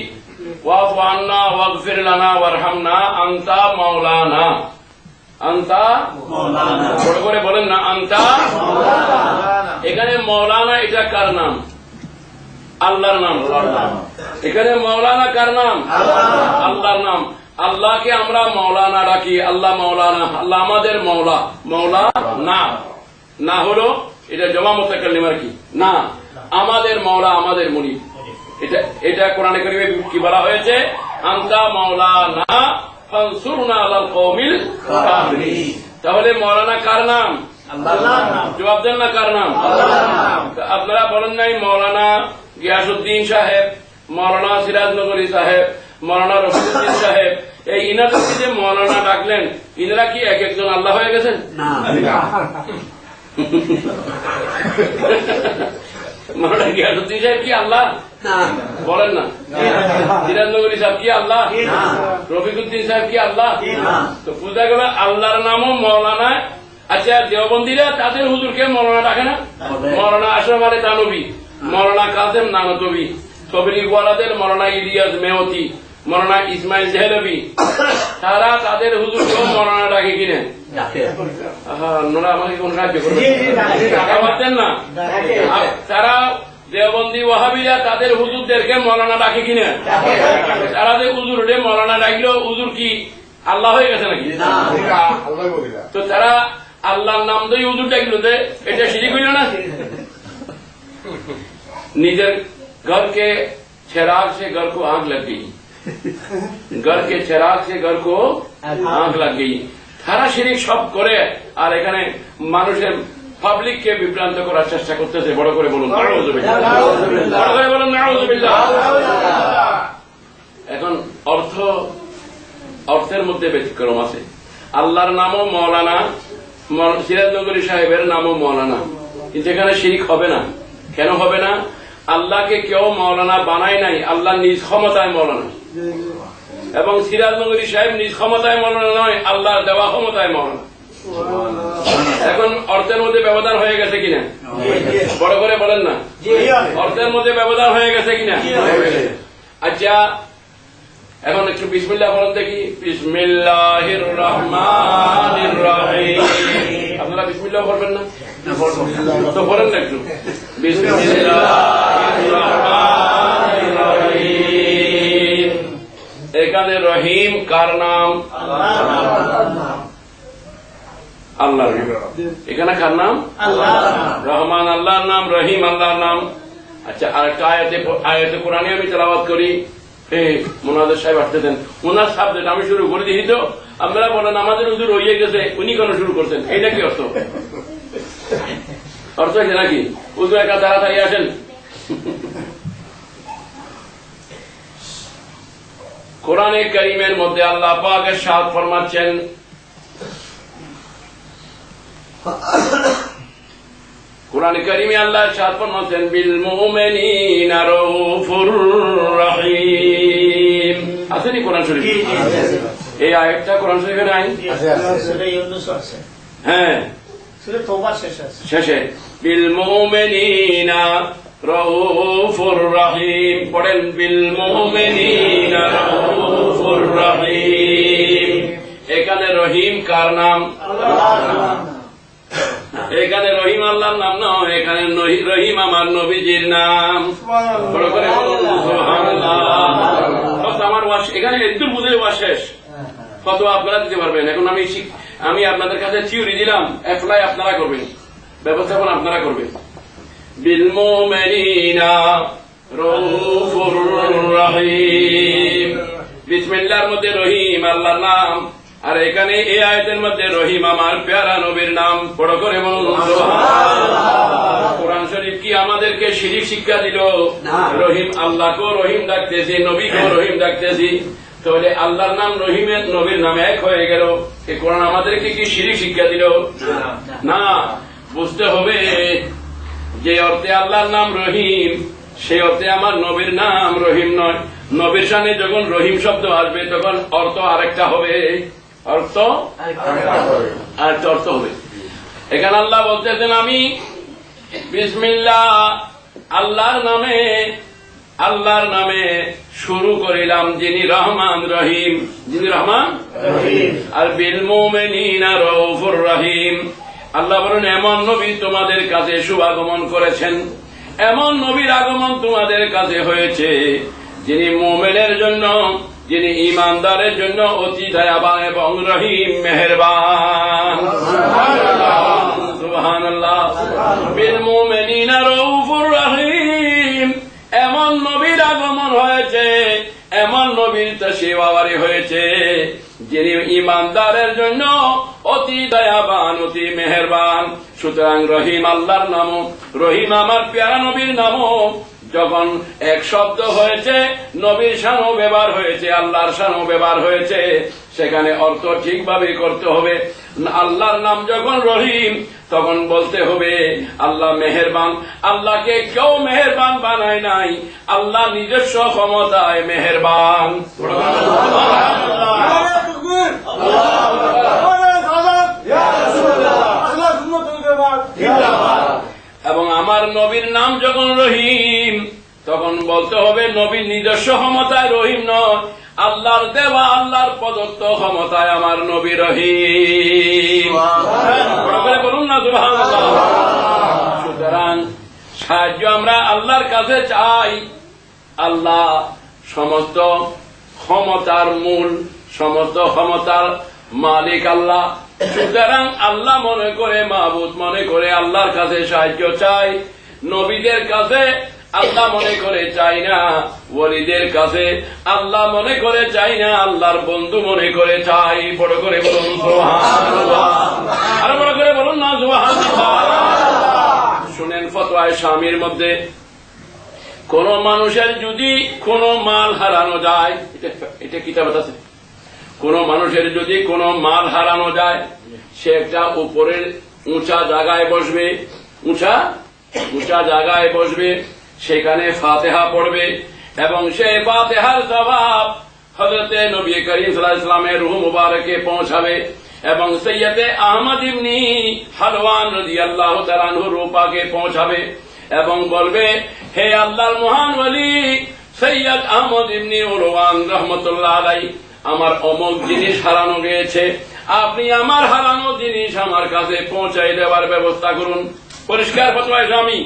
ওয়াফু আন্না ওয়াগফির লানা ওয়ারহামনা আনতা মাওলানা। আনতা মাওলানা, বড় করে বলেন না আনতা মাওলানা। এখানে মাওলানা এটা কার নাম? আল্লাহর নাম। এখানে মাওলানা কার নাম? আল্লাহর নাম। আল্লাহকে আমরা মাওলানা ডাকি, আল্লাহ মাওলানা, আল্লাহ আমাদের মাওলা। মাওলা না, না হলো এটা জমা মুতাকাল্লিমার কি না, আমাদের মাওলা, আমাদের মুনিব। এটা কোরআনে কারীমে কি বলা হয়েছে? আনতা মাওলানা ফানসুরনা আলাল কওমিল কাফিরিন। তাহলে মাওলানা কার নাম? আল্লাহর নাম। জবাব দেন না কার নাম? আল্লাহর নাম। আপনারা বলেন নাই মাওলানা গিয়াসউদ্দিন সাহেব, মাওলানা সিরাজনগরী সাহেব, মাওলানা রফিকুদ্দিন সাহেব, এই ইনাদেরকে যে মাওলানা ডাকলেন, ইনারা কি এক একজন আল্লাহ হয়ে গেছেন? মাওলানা গিয়াসউদ্দিন সাহেব কি আল্লাহ? বলেন না। সিরাজনগরী সাহেব কি আল্লাহ? রফিকুদ্দিন সাহেব কি আল্লাহ? তো বুঝা গেল আল্লাহর নামও মাওলানা। আচ্ছা, দেওবন্দিরা তাদের হুজুরকে মাওলানা ডাকে না? মাওলানা আশরাফ আলী থানভী, মাওলানা কাসেম নানতবী, তবলিগওয়ালাদের মাওলানা ইলিয়াস মেহতি, মাওলানা ইসমাইল দেহলভী, তারা তাদের হুজুরকেও মাওলানা ডাকে কিনে। ওনারা আমাকে কোন সাহায্য করবে? টাকা পাচ্ছেন না? তারা দেওবন্দি ওয়াহাবিরা তাদের হুজুরদেরকে মাওলানা ডাকে কিনে। তারা যে হুজুর মাওলানা ডাকলেও হুজুর কি আল্লাহ হয়ে গেছে নাকি? তো তারা আল্লাহর নাম দিয়ে হুজুর ডাকলো, এটা শিরিক হইল না? নিজের घर के चिराग से घर को आग लग गई, घर के चिराग से घर को आग लग गई। তারা শিরিক সব করে আর এখানে মানুষের পাবলিককে বিভ্রান্ত করার চেষ্টা করতেছে। বড় করে বলুন নাউযুবিল্লাহ, বড় করে বলুন নাউযুবিল্লাহ। এখন অর্থের মধ্যে ব্যতিক্রম আছে। আল্লাহর নামও মাওলানা, সিরাজনগরী সাহেবের নামও মাওলানা, কিন্তু এখানে শিরিক হবে না। কেন হবে না? আল্লাহকে কেউ মাওলানা বানায় নাই, আল্লাহ নিজ ক্ষমতায় মাওলানা। এবং সিরাজনগরী সাহেব নিজ ক্ষমতায় মাওলানা নয়, আল্লাহর দেওয়া ক্ষমতায় মাওলানা। এখন অর্থের মধ্যে ব্যবধান হয়ে গেছে কিনা? বড় করে বলেন না, অর্থের মধ্যে ব্যবধান হয়ে গেছে কিনা? আচ্ছা, এখন একটু বিসমিল্লাহ বলেন দেখি। বিসমিল্লাহির রহমানির রহিম। আপনারা বিসমিল্লাহ বলবেন না? তো বলেন না একটু। বিসমিল্লাহির রহমানির রহিম। এখানে রহিম কার নাম? আল্লাহর নাম। এখানে কার নাম? রহমান আল্লাহর নাম, রহিম আল্লাহর নাম। আচ্ছা, আরেকটা আয়াতে কোরআনে আমি তেলাওয়াত করি। মোনাজার সাহেব আসতে দেন, ওনার সাবজেক্ট আমি শুরু করে দিই। তো আপনারা বলেন আমাদের হুজুর হইয়ে গেছে, উনি কেন শুরু করছেন? এইটা কি অর্থ? অর্থ হয়েছে নাকি? হুজুর একা তাড়াতাড়ি আসেন। কোরআনে কারীমের মধ্যে আল্লাহ পাক ইরশাদ ফরমাচ্ছেন, কোরআনে কারীমে আল্লাহ ইরশাদ ফরমাচ্ছেন, বিল মুমিনিনা রাউফুর রহিম। আসেনি কোরআন শরীফে? এই আয়াতটা কোরআন শরীফে নাই? হ্যাঁ, শেষে বিল মুমিনিনা রাউফুর রহিম পড়েন। বিল মুমিনিনা রাউফুর রহিম। এখানে রহিম কার নাম? এখানে রহিম আল্লাহর নাম নয়, এখানে রহিম আমার নবীজির নাম। বড় করে বলুন সুবহানাল্লাহ। আমার ওয়াজ এখানে একটু বুঝে ওয়াজ শেষ। কত আপনারা দিতে পারবেন? এখন আমি আপনাদের কাছে থিওরি দিলাম, অ্যাপ্লাই আপনারা করবেন, ব্যবস্থাপনা আপনারা করবেন। বিল মুমিনিনা রাউফুর রহিম। বিসমিল্লাহর মধ্যে রহিম আল্লাহর নাম, আর এখানে এই আয়াতের মধ্যে রহিম আমার প্যারা নবীর নাম। বড় করে বলুন সুবহানাল্লাহ। কোরআন শরীফ কি আমাদেরকে শিরিক শিক্ষা দিল? রহিম আল্লাহকেও রহিম ডাকতেছি, নবীকেও রহিম ডাকতেছি। তাহলে আল্লাহর নাম রহিমের নবীর নাম এক হয়ে গেল। এই কোরআন আমাদেরকে কি শিরক শিক্ষা দিল? না, বুঝতে হবে যে অর্থে আল্লাহর নাম রহিম সেই অর্থে আমার নবীর নাম রহিম নয়। নবীর সামনে যখন রহিম শব্দ আসবে তখন অর্থ আরেকটা হবে, অর্থ আরেকটা অর্থ হবে। এখানে আল্লাহ বলতেছেন আমি বিসমিল্লাহ আল্লাহর নামে শুরু করিলাম যিনি রহমান রহিম, যিনি রহমান আর বিল মুমিনিনা রাউফুর রহিম। আল্লাহ বলেন এমন নবী তোমাদের কাছে শুভাগমন করেছেন, এমন নবীর আগমন তোমাদের কাছে হয়েছে যিনি মুমিনের জন্য, যিনি ঈমানদারের জন্য অতি দয়াবান এবং রহিম মেহেরবান। সুবহানাল্লাহ। বিল মুমিনিনা রাউফুর রহিম, এমন নবীর আগমন হয়েছে, এমন নবীর তশরিফ হয়েছে যিনি ঈমানদারের জন্য অতি দয়াবান অতি মেহেরবান। সুতরাং রহিম আল্লাহর নাম, রহিম আমার প্যারা নবীর নাম। যখন এক শব্দ হয়েছে, নবীর শানও ব্যবহার হয়েছে, আল্লাহর শানও ব্যবহার হয়েছে, সেখানে অর্থ ঠিকভাবে করতে হবে। আল্লাহর নাম যখন রহিম তখন বলতে হবে আল্লাহ মেহেরবান। আল্লাহকে কেউ মেহেরবান বানায় নাই, আল্লাহ নিজস্ব ক্ষমতায় মেহেরবান। এবং আমার নবীর নাম যখন রহিম তখন বলতে হবে নবীর নিজস্ব ক্ষমতায় রহিম নয়, আল্লাহর দেওয়া আল্লাহর প্রদত্ত ক্ষমতায় আমার নবী রহিম। বলুন না সুবহানাল্লাহ। সুতরাং সাহায্য আমরা আল্লাহর কাছে চাই। আল্লাহ সমস্ত ক্ষমতার মূল, সমস্ত ক্ষমতার মালিক আল্লাহ। সুতরাং আল্লাহ মনে করে, মাহবুদ মনে করে আল্লাহর কাছে সাহায্য চাই। নবীদের কাছে আল্লাহ মনে করে চাই না, ওলিদের কাছে আল্লাহ মনে করে চাই না, আল্লাহর বন্ধু মনে করে চাই। বড় করে বলুন সুবহানাল্লাহ, আরো বড় করে বলুন না সুবহানাল্লাহ। শুনেন ফতোয়ায়ে শামির মধ্যে কোন মানুষের যদি কোন মাল হারানো যায়, এটা কিতাবে আছে, কোন মানুষের যদি কোন মাল হারানো যায় সে একটা উপরের উঁচা জায়গায় বসবে, উঁচা জায়গায় বসবে, সেখানে ফাতিহা পড়বে এবং সেই ফাতিহার জবাব হযরতে নবী করিম সাল্লাল্লাহু আলাইহি ওয়াসাল্লামের রূহ মুবারকে পৌঁছাবে এবং সৈয়দে আহমদ ইবনে হালওয়ান রাদিয়াল্লাহু তাআলা আনহুর রূপাকে পৌঁছাবে এবং বলবে হে আল্লাহর মহান ওলি সৈয়দ আহমদ ইবনে হালওয়ান রাহমাতুল্লাহ আলাইহি, আমার অমুক জিনিস হারানো গিয়েছে, আপনি আমার হারানো জিনিস আমার কাছে পৌঁছাই দেওয়ার ব্যবস্থা করুন। পরিষ্কার ফতোয়া ইসলামী,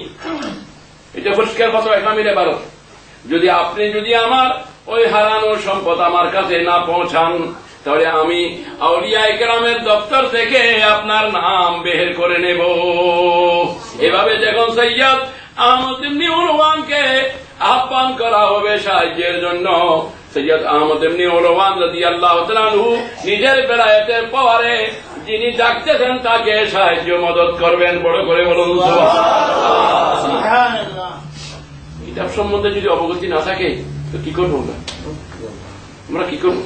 এটা পরিষ্কার ফতোয়া ইসলামীর ইবারত। যদি আমার ওই হারানো সম্পদ আমার কাছে না পৌঁছান তাহলে আমি আউলিয়া ইকরামের দপ্তর থেকে আপনার নাম বের করে নেব। এভাবে যখন সৈয়দ আহমদ ইবনে হালওয়ানকে আহ্বান করা হবে সাহায্যের জন্য, সৈয়দ আহমদ ইবনে হালওয়ান রাদিয়াল্লাহু তাআলা আনহু নিজের বেলায়েতের পাওয়ারে যিনি ডাকতেছেন তাকে সাহায্য মদত করবেন। বড় করে বলুন সুবহানাল্লাহ। কিতাব সম্বন্ধে যদি অবগতি না থাকে তো কি করবো আমরা, কি করবো?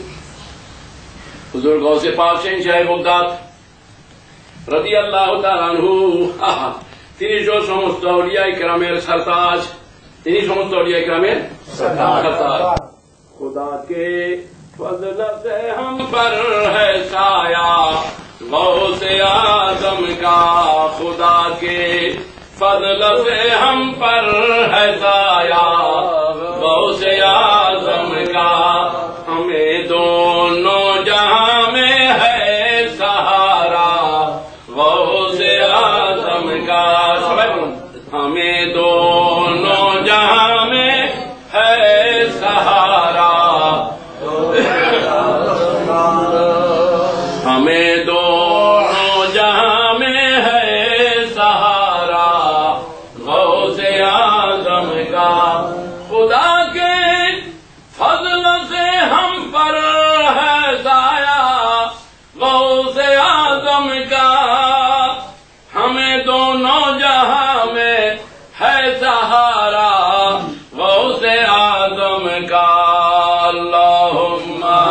হুজুর গাউসে পাক শাহ বাগদাদ রাদিয়াল্লাহু তাআলা আনহু, তিনি সমস্ত আউলিয়া ইকরামের সরতাজ, তিনি সমস্ত আউলিয়া ইকরামের সরতাজ। खुदा के फज़ल से हम पर है साया गौसे आज़म का, खुदा के फज़ल से हम पर है साया गौसे आज़म का, हमें दोनों जहां में है सहारा गौसे आज़म का। हमें दोनों जहां में है सहारा, हमें दोनों जहां में है सहारा गौसे आज़म का, खुदा के फज़ल से हम पर है साया गौसे आज़म का, हमें दोनों जहां में है सहारा गौसे आज़म का। अल्लाहुम्मा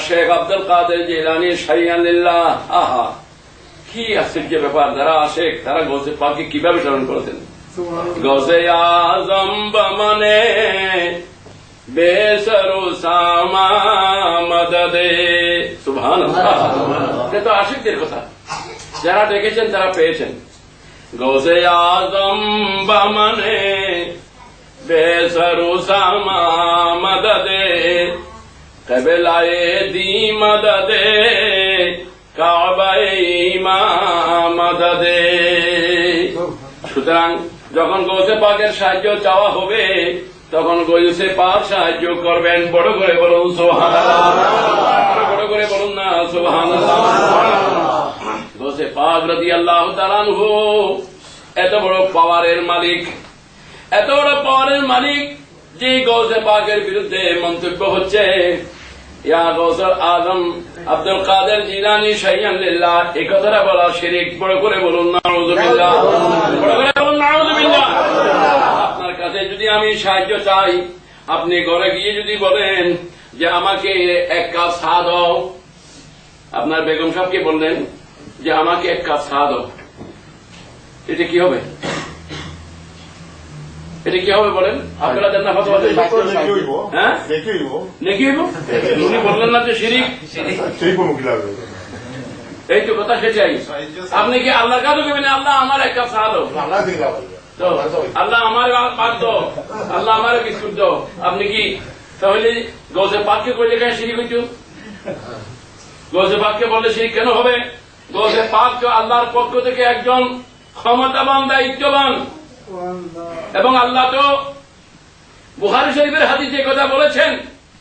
শেখ আব্দুল কাদের জিলানী শাইয়ান লিল্লাহ। আহা, কি আশ্চর্য ব্যাপার! যারা আশেক তারা গৌসে পাককে কিভাবে স্মরণ করেছেন। গৌসে আজম বমনে বেসরু সামা মদদে, সুবহানাল্লাহ। এটা তো আশিকদের কথা, যারা ডেকেছেন তারা পেয়েছেন। গৌসে আজম বমনে বেসরু সামা মদদে কবিলায়ে দি মদদে কাবায়ে ইমাম মদদে। সুতরাং যখন গৌসে পাকের সাহায্য চাওয়া হবে তখন গৌসে পাক সাহায্য করবেন। বড় করে বলুন সুবহানাল্লাহ, বড় করে বলুন না সুবহানাল্লাহ। গৌসে পাক রাদিয়াল্লাহু তাআলা আনহু এত বড় পাওয়ারের মালিক, এত বড় পাওয়ারের মালিক যে গৌসে পাকের বিরুদ্ধে মন্তব্য হচ্ছে ইয়া গৌসুল আজম আব্দুল কাদের জিলানী শাইয়ান লিল্লাহ, এই কথাটা বলা শিরক। বড় করে বলুন নাউযুবিল্লাহ, বড় করে বলুন নাউযুবিল্লাহ। আপনার কাছে যদি আমি সাহায্য চাই, আপনি ঘরে গিয়ে যদি বলেন যে আমাকে এক কাপ চা দাও, আপনার বেগম সাহেবকে বললেন যে আমাকে এক কাপ চা দাও, এটা কি হবে? এটা কি হবে বলেন? আপনারা দেন না ফতোয়া দেন? হ্যাঁ, নেকি হইব। উনি বললেন না যে শিরিক? এই তো কথা সেটাই। আপনি কি আল্লাহর কাছে করবেন আল্লাহ আমার এক কাপ চা দাও, তো আল্লাহ আমার পাক দাও, আল্লাহ আমার বিস্কুট দাও, আপনি কি তাহলে গৌসে পাককে করলে কেন শিরিক হইত? গৌসে পাককে বললে শিরিক কেন হবে? গৌসে পাক তো আল্লাহর পক্ষ থেকে একজন ক্ষমতাবান, দায়িত্ববান, এবং আল্লাহ তো বুখারী শরীফের হাদিসে কথা বলেছেন,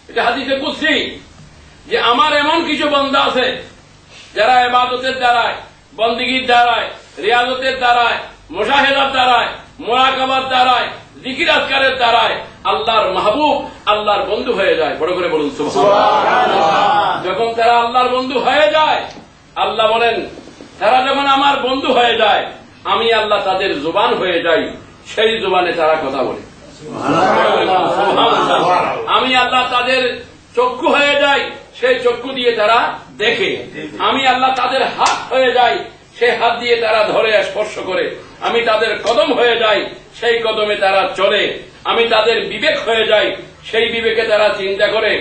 এটা হাদিসে কুদসি, যে আমার এমন কিছু বান্দা আছে যারা ইবাদতের দ্বারায়, বন্দেগীর দ্বারায়, রিয়াজতের দ্বারায়, মুশাহেদার দ্বারায়, মুরাকাবার দ্বারায়, জিকির আজকারের দ্বারায় আল্লাহর মাহবুব, আল্লাহর বন্ধু হয়ে যায়। বড় করে বলুন সুবহানাল্লাহ। যখন তারা আল্লাহর বন্ধু হয়ে যায়, আল্লাহ বলেন তারা যখন আমার বন্ধু হয়ে যায়, আমি আল্লাহ তাদের জবান হয়ে যাই, সেই জবানে তারা কথা বলে। আমি আল্লাহ তাদের চক্ষু হয়ে যাই, সেই চক্ষু দিয়ে তারা দেখে। আমি আল্লাহ তাদের হাত হয়ে যাই, সেই হাত দিয়ে তারা ধরে স্পর্শ করে। আমি তাদের কদম হয়ে যাই, সেই কদমে তারা চলে। আমি তাদের বিবেক হয়ে যাই, সেই বিবেকে তারা চিন্তা করে।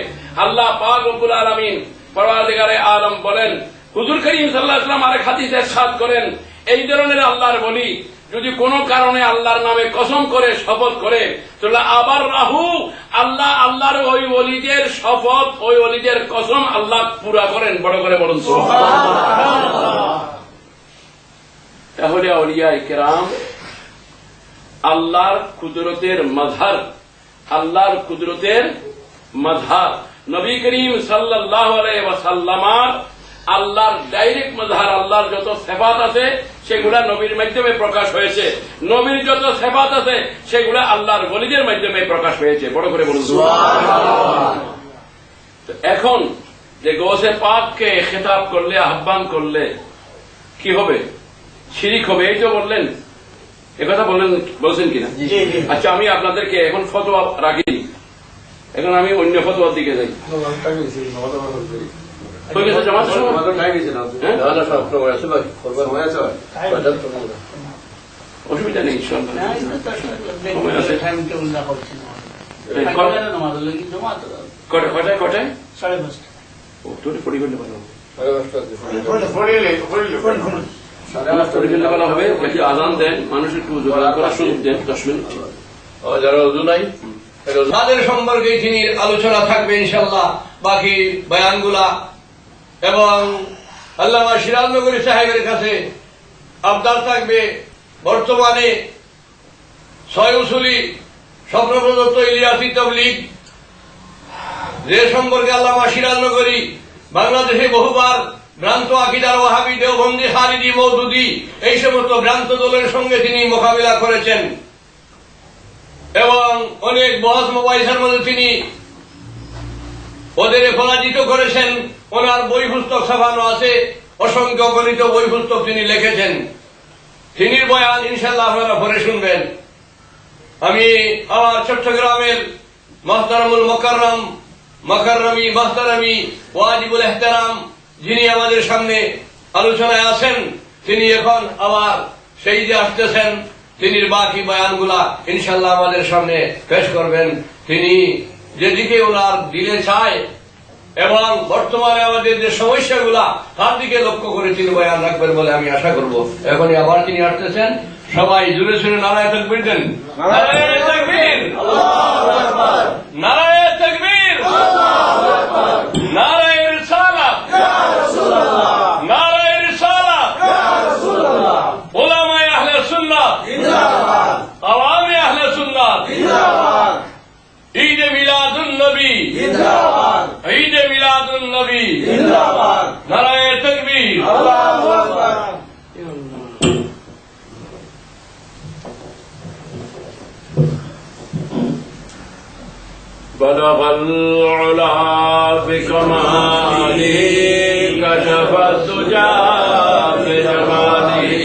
আল্লাহ পাক রব্বুল আলামিন পরওয়ারদিগারে আলম বলেন, হুজুর করিম সাল্লাল্লাহু আলাইহি ওয়াসাল্লাম আরেক হাদিসে ইরশাদ করেন, এই ধরনের আল্লাহর বলি যদি কোনো কারণে আল্লাহর নামে কসম করে, শপথ করে, তাহলে আবার রাহু, আল্লাহ আল্লাহর ওই ওলিদের শপথ, ওই ওলিদের কসম আল্লাহ পুরা করেন। বড় করে বলুন সুবহানাল্লাহ। তাহলে আউলিয়ায়ে কেরাম আল্লাহর কুদরতের মাযহার, আল্লাহর কুদরতের মাযহার। নবী করিম সাল্লাল্লাহু আলাইহি ওয়াসাল্লামের আল্লাহর ডাইরেক্ট মাযহার। আল্লাহর যত সিফাত আছে সেগুলা নবীর মাধ্যমে প্রকাশ হয়েছে, নবীর যত সিফাত আছে সেগুলা আল্লাহর ওলিদের মাধ্যমে প্রকাশ হয়েছে। বড় করে বলুন সুবহানাল্লাহ। এখন যে গৌসে পাককে খেতাব করলে, আহ্বান করলে কি হবে? শিরিক হবে, এই তো বললেন। একথা বলছেন কিনা? আচ্ছা, আমি আপনাদেরকে এখন ফতোয়া রাখি, এখন আমি অন্য ফতোয়ার দিকে যাই। অসুবিধা নেই, কটায় কটায় পড়ি করলে ভালো হবে। আজান দেন, মানুষ একটু করার সুযোগ দেন 10 মিনিট। যারা উযু নাই তাদের সম্পর্কে তিনি আলোচনা থাকবে ইনশাআল্লাহ, বাকি বয়ানগুলা। এবং আল্লামা সিরাজ নগরী সাহেবের কাছে আবদার থাকবে, বর্তমানে 6 উসুলি স্বপ্ন প্রদত্ত ইলিয়াসি তাবলীগ, যে সম্পর্কে আল্লামা সিরাজ নগরী বাংলাদেশে বহুবার ভ্রান্ত আকিদার ওয়াহাবি, দেওবন্দি, খারিজি, মওদুদি এই সমস্ত ভ্রান্ত দলের সঙ্গে তিনি মোকাবিলা করেছেন এবং অনেক বহস মোবাইসের মধ্যে তিনি ওদের পরাজিত করেছেন। ওনার বই পুস্তক ছাপানো আছে, অসংখ্য গণিত বই পুস্তক তিনি লিখেছেন। তিনি বয়ান ইনশাআল্লাহ আপনারা পরে শুনবেন। আমি আমার চট্টগ্রামের মুহতারামুল মুকাররম মাকাররমি মাহতারামি ওয়াজিবুল ইহতারাম যিনি আমাদের সামনে আলোচনায় আছেন, তিনি এখন আবার সেই যে আসতেছেন, তিনি বাকি বয়ানগুলা ইনশাআল্লাহ আমাদের সামনে পেশ করবেন। তিনি যেদিকে ওনার দিলে চায় এবং বর্তমানে আমাদের যে সমস্যাগুলা তার দিকে লক্ষ্য করে তিনি বয়ান রাখবেন বলে আমি আশা করব। এখনই আবার তিনি আসতেছেন, সবাই জুড়ে শুনে নারায়ে তাকবীর দেন। নারায়ে তাকবীর, নারায়ে তাকবীর, নারায়ে রিসালাত, নারায়ে রিসালাত, উলামায়ে আহলে সুন্নাত জিন্দাবাদ, আওয়ামে আহলে সুন্নাত জিন্দাবাদ, ঈদে মিলাদুন নবী জিন্দাবাদ, ঈদে মিলাদুন নবী জিন্দাবাদ, নারায়ে তাকবীর, আল্লাহু আকবার। بلغ العلا بكماله كشف الدجى بجماله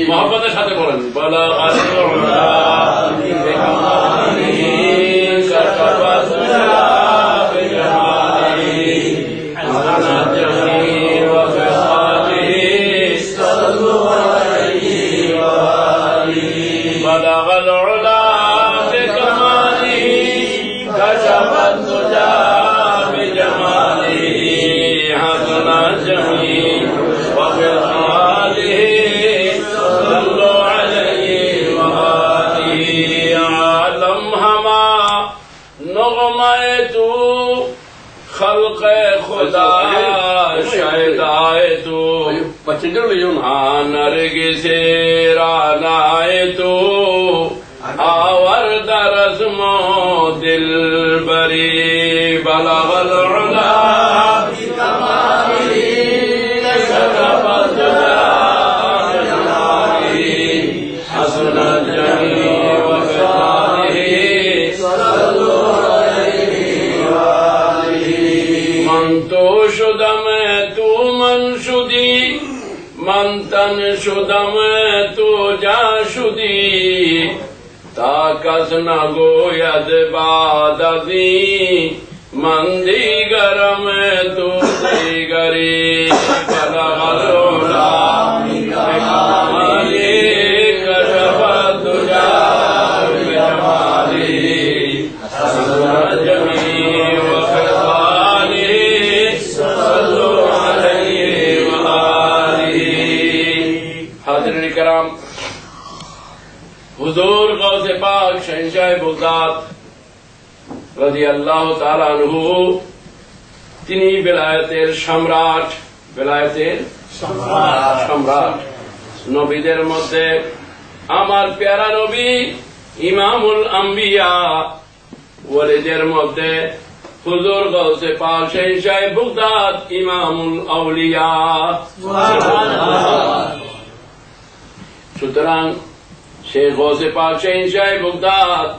محبতের সাথে বলেন بلغ العلا بكماله كشف الدجى بجماله حسن الجميع وخصاله صلوا عليه وآله بلغ العلا بكماله كشف الدجى بجماله حسن الجميع وخصاله صلوا عليه وآله عالم ہما نغمہ تو خلق خدا شہدائے تو نرگس رانائے تو آورد رسم دل بری بلغ العلا بکماله كشف الدجى بجماله حسن الجميع وخصاله صلوا عليه وآله من تو شدم تو من شدی من تن شدم تو جا شدی تا کس نہ گوید بعد ازی من دیگرم تو دیگری بلغ العلا بکماله كشف الدجى بجماله حسن الجميع وخصاله صلوا عليه وآله حاضرین کرام، হুজুর গৌসে পাক শহনশাহ বগদাদ রাদিয়াল্লাহু তাআলা আনহু, তিনি বেলায়েতের সম্রাট, বেলায়েতের সম্রাট, নবীদের মধ্যে আমার প্যারা নবী ইমামুল আম্বিয়া, ওয়ালিদের মধ্যে হুজুর গৌসে পাক শহনশাহ বগদাদ ইমামুল আউলিয়া। সুতরাং শেখ গৌসে পাক শহনশাহ বগদাদ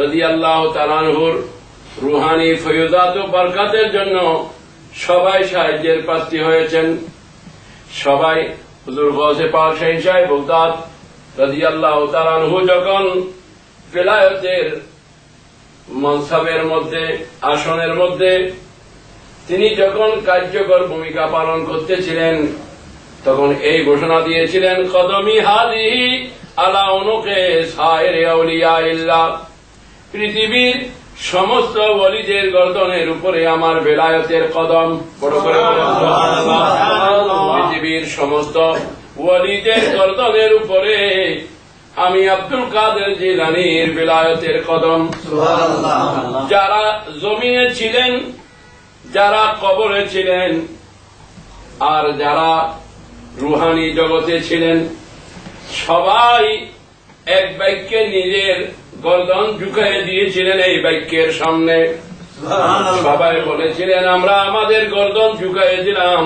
রাদিয়াল্লাহু তাআলা আনহুর রুহানি ফয়জাত ও বরকতের জন্য সবাই সাহায্যের প্রার্থী হয়েছেন। সবাই হুজুর গৌসে পাক শহনশাহ বগদাদ রাদিয়াল্লাহু তাআলা আনহু যখন বেলায়েতের মনসাবের মধ্যে, আসনের মধ্যে তিনি যখন কার্যকর ভূমিকা পালন করতেছিলেন, তখন এই ঘোষণা দিয়েছিলেন, কদমি হাদিহি আলা উনুকে সায়েরে আউলিয়া ইল্লাহ, পৃথিবীর সমস্ত ওলিদের গর্দনের উপরে আমার বেলায়েতের কদম। বড় করে বলেন সুবহানাল্লাহ। পৃথিবীর সমস্ত ওলিদের গর্দনের উপরে আমি আব্দুল কাদের জিলানীর বেলায়েতের কদম। সুবহানাল্লাহ। যারা জমিনে ছিলেন, যারা কবরে ছিলেন, আর যারা রুহানি জগতে ছিলেন, সবাই এক বাক্যে নিজের গর্দন ঝুঁকিয়ে দিয়েছিলেন এই বাক্যের সামনে। সবাই বলেছিলেন, আমরা আমাদের গর্দন ঝুঁকিয়ে দিলাম,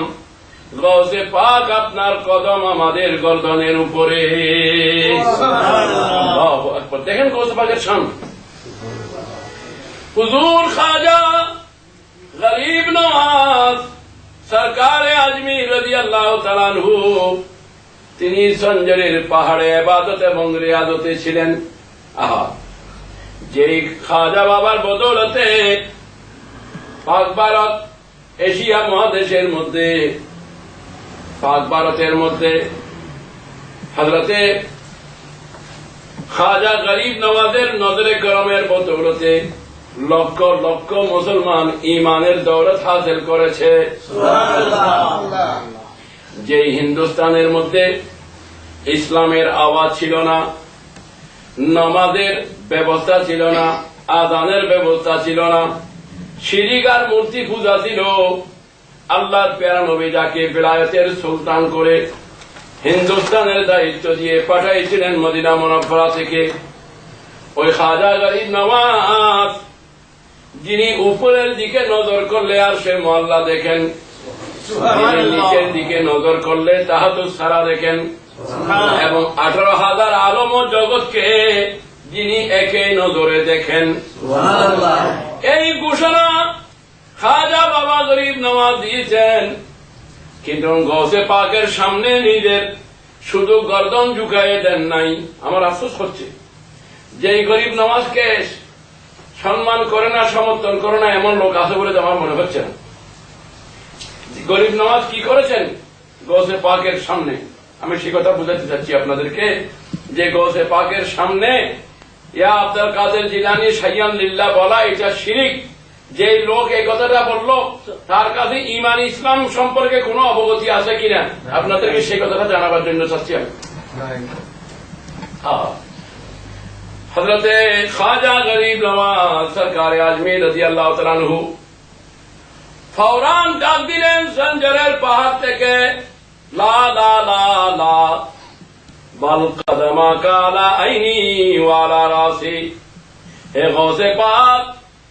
গৌসে পাক আপনার কদম আমাদের গর্দনের উপরে। দেখেন গৌসে পাকের সামনে হুজুর খাজা গরিব নওয়াজ সরকারে আজমির রাদিয়াল্লাহু তাআলা আনহু, তিনি সঞ্জরের পাহাড়ে ইবাদত এবং রিয়াদতে ছিলেন। যেই খাজা বাবার বদৌলতে পাক ভারত এশিয়া মহাদেশের মধ্যে, পাক ভারতের মধ্যে হযরতে খাজা গরিব নওয়াজের নজরে করমের বদৌলতে লক্ষ লক্ষ মুসলমান ঈমানের দৌলত হাসিল করেছে। যে হিন্দুস্তানের মধ্যে ইসলামের আওয়াজ ছিল না, নামাজের ব্যবস্থা ছিল না, আযানের ব্যবস্থা ছিল না, শিরিক আর মূর্তি পূজা ছিল, আল্লাহর প্যারা নবী যাকে বেলায়েতের সুলতান করে হিন্দুস্তানের দায়িত্ব দিয়ে পাঠাইছিলেন মদিনা মুনাফফারা থেকে, ওই খাজা গরিব নওয়াজ যিনি উপরের দিকে নজর করলে আর সে মহল্লা দেখেন, নিচের দিকে নজর করলে তাহাতুস সারা দেখেন, এবং 18,000 আলম ও জগৎকে যিনি একে নজরে দেখেন। এই ঘোষণা খাজা বাবা গরিব নওয়াজ দিয়েছেন, কিন্তু গৌসে পাকের সামনে নিজের শুধু গর্দন ঝুঁকাইয়ে দেন নাই। আমার আফসোস হচ্ছে যে এই গরিব নওয়াজকে সম্মান করে না, সমর্থন করে না এমন লোক আছে বলে আমার মনে হচ্ছে না। গরিব নওয়াজ কি করেছেন গৌসে পাকের সামনে, আমি সে কথা বুঝাতে চাচ্ছি আপনাদেরকে যে গৌসে পাকের সামনে ইয়া আব্দুল কাদের জিলানী শাইয়ান লিল্লাহ বলা এটা শিরিক। যে লোক এই কথাটা বলল তার কাছে ঈমান ইসলাম সম্পর্কে কোনো অবগতি আছে কিনা আপনাদেরকে সেই কথাটা জানাবার জন্য চাচ্ছি আমি। হযরতে খাজা গরিব নওয়াজ সরকার আজমির রাদিয়াল্লাহু তাআলা আনহু ফৌরান ডাক দিলেন সঞ্জরের পাহাড় থেকে, লা লা লা লা বাল কদমা কালা আইনি ওয়ালা রাসি। হে গৌসে পাক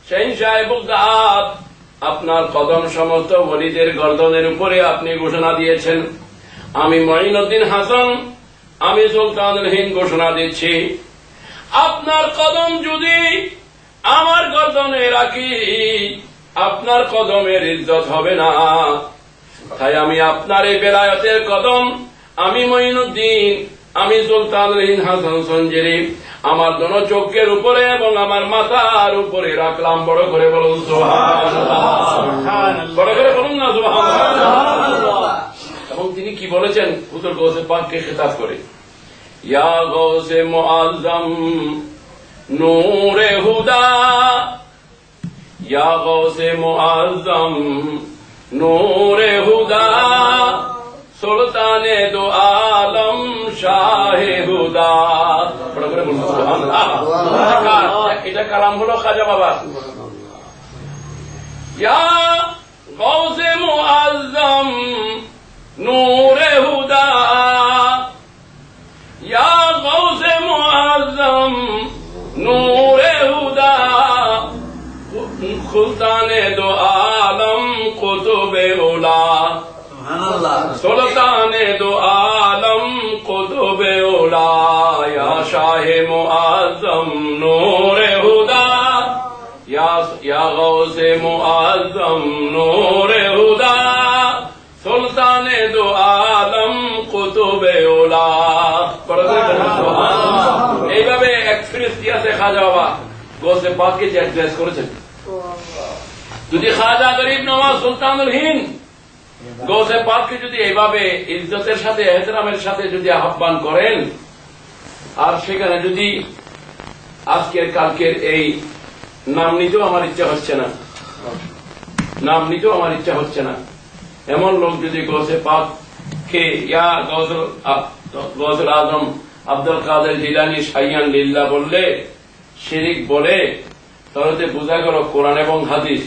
শাহনশাহ বাগদাদ, আপনার কদম সমস্ত ওলিদের গর্দনের উপরে আপনি ঘোষণা দিয়েছেন। আমি মঈনুদ্দিন হাসান, আমি সুলতানুল হিন্দ ঘোষণা দিচ্ছি, আপনার কদম যদি আমার গর্দনে রাখি আপনার কদমের ইজ্জত হবে না। তাই আমি আপনার এই বেলায়েতের কদম, আমি মঈনুদ্দিন, আমি সুলতানুল হিন্দ হাসান সঞ্জেরি আমার দোনো চোখের উপরে এবং আমার মাথার উপরে রাখলাম। বড় করে বলুন সুবহানাল্লাহ, বড় করে বলুন না সুবহানাল্লাহ। এবং তিনি কি বলেছেন হুজুর গৌসে পাককে খেতাব করে, ইয়া গৌসে মুআজ্জম নূরে হুদা, ইয়া গৌসে মুআজ্জম নূরে হুদা, সুলতানে দো আলম শাহে হুদা। বড় করে বলুন সুবহানাল্লাহ। এটা কালাম হলো খাজা বাবা। ইয়া গৌসে মুআজ্জম নূরে হুদা, ইয়া গৌসে মুআজ্জম নূরে হুদা, সুলতানে দো আলম কুতুবে উলা, সুলতানে দো আলম কুতুবে উলা, ইয়া শাহে মুআজ্জম নূরে হুদা, ইয়া গৌসে মুআজ্জম নূরে হুদা, সুলতানে দো আলম কুতুবে উলা। এইভাবে এক্সপ্রেস দিয়েছে খাজা বাবা গৌসে পাককে যে অ্যাড্রেস করেছেন। যদি খাজা গরিব নওয়াজ সুলতানুল হিন্দ গৌসে পাককে যদি এইভাবে ইজ্জতের সাথে এহতেরামের সাথে যদি আহ্বান করেন, আর সেখানে যদি আজকের কালকের এই নাম নিতেও আমার ইচ্ছা হচ্ছে না, নাম নিতেও আমার ইচ্ছা হচ্ছে না, এমন লোক যদি গৌসে পাককে ইয়া গৌসুল আজম আব্দুল কাদের জিলানী শাইয়ান লিল্লাহ বললে শিরিক বলে, তাহলে বোঝা গেল কোরআন এবং হাদিস,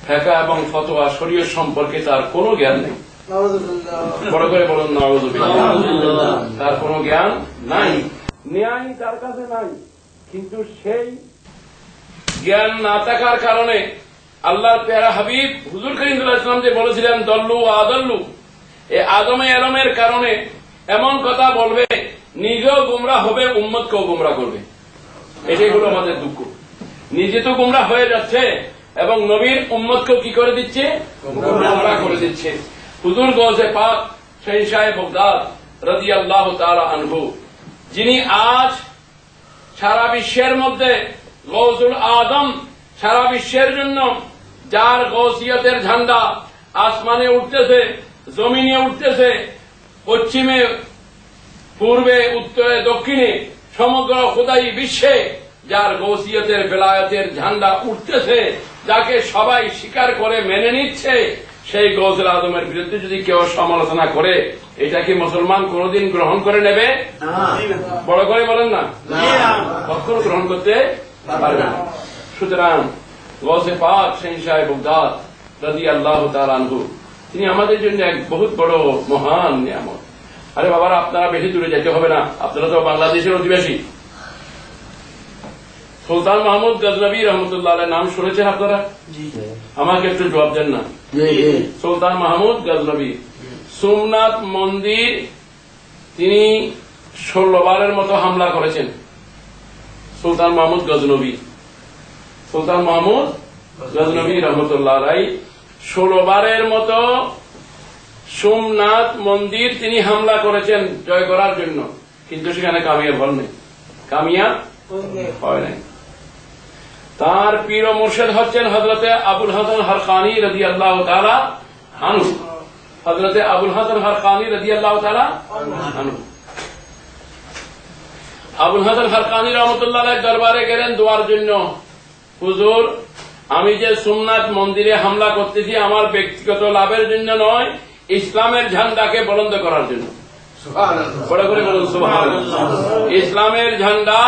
ফিকহ এবং ফতোয়া শরীয়ত সম্পর্কে তার কোনো জ্ঞান নেই। বড় করে বলুন নাউযুবিল্লাহ। তার কোনো জ্ঞান নাই, ন্যায় তার কাছে নাই। কিন্তু সেই জ্ঞান না থাকার কারণে আল্লাহর প্যারা হাবিব হুজুর করিম সাল্লাল্লাহু আলাইহি ওয়াসাল্লাম যে বলেছিলেন দল্লু আদাল্লু, এই আদমে এলমের কারণে এমন কথা বলবে নিজেও গুমরাহ হবে, উম্মতকেও গুমরাহ করবে। এটাই হলো আমাদের দুঃখ। নিজে তো গুমরাহ হয়ে যাচ্ছে এবং নবীর উম্মতকেও কি করে দিচ্ছে, গুমরাহ করে দিচ্ছে। হুজুর গৌসে পাক শাহনশাহ বাগদাদ রাদিয়াল্লাহু তাআলা আনহু, যিনি আজ সারা বিশ্বের মধ্যে গৌসুল আজম, সারা বিশ্বের জন্য যার গৌসিয়তের ঝান্ডা আসমানে উঠতেছে, জমিনে উঠতেছে, পশ্চিমে, পূর্বে, উত্তরে, দক্ষিণে, সমগ্র খোদাই বিশ্বে যার গৌসিয়তের বেলায়েতের ঝান্ডা উঠতেছে, যাকে সবাই স্বীকার করে মেনে নিচ্ছে, সেই গৌসুল আজমের বিরুদ্ধে যদি কেউ সমালোচনা করে, এটা কি মুসলমান কোনদিন গ্রহণ করে নেবে? বড় করে বলেন না, কখনো গ্রহণ করতে পারবে না। সুতরাং গৌসে পাক শাহ বাগদাদ রাদিয়াল্লাহু তাআলা আনহু, তিনি আমাদের জন্য এক বহুত বড় মহান নিয়ামত। আরে বাবারা, আপনারা বেশি দূরে যেতে হবে না, আপনারা তো বাংলাদেশের অধিবাসী। সুলতান মাহমুদ গজনবী রহমতুল্লাহ আলাইহির নাম শুনেছেন আপনারা? আমাকে একটু জবাব দেন না। সুলতান মাহমুদ গজনবী সোমনাথ মন্দির তিনি 16 বারের মতো হামলা করেছেন। সুলতান মাহমুদ গজনবী রহমতুল্লাহ আলাইহি 16 বারের মতো সোমনাথ মন্দির তিনি হামলা করেছেন জয় করার জন্য, কিন্তু সেখানে কামিয়াব হন নাই, কামিয়াব হয় নাই। তার পীর ও মুর্শিদ হচ্ছেন হযরতে আবুল হাসান হারকানি রাদিয়াল্লাহু তাআলা আনহু। হযরতে আবুল হাসান হারকানি রাদিয়াল্লাহু তাআলা আনহু, আবুল হাসান হারকানি রহমতুল্লাহ আলাইহির দরবারে গেলেন দোয়ার জন্য। হুজুর, আমি যে সোমনাথ মন্দিরে হামলা করতেছি আমার ব্যক্তিগত লাভের জন্য নয়, ইসলামের ঝান্ডাকে বুলন্দ করার জন্য। বড় করে বলুন সুবহানাল্লাহ। ইসলামের ঝান্ডা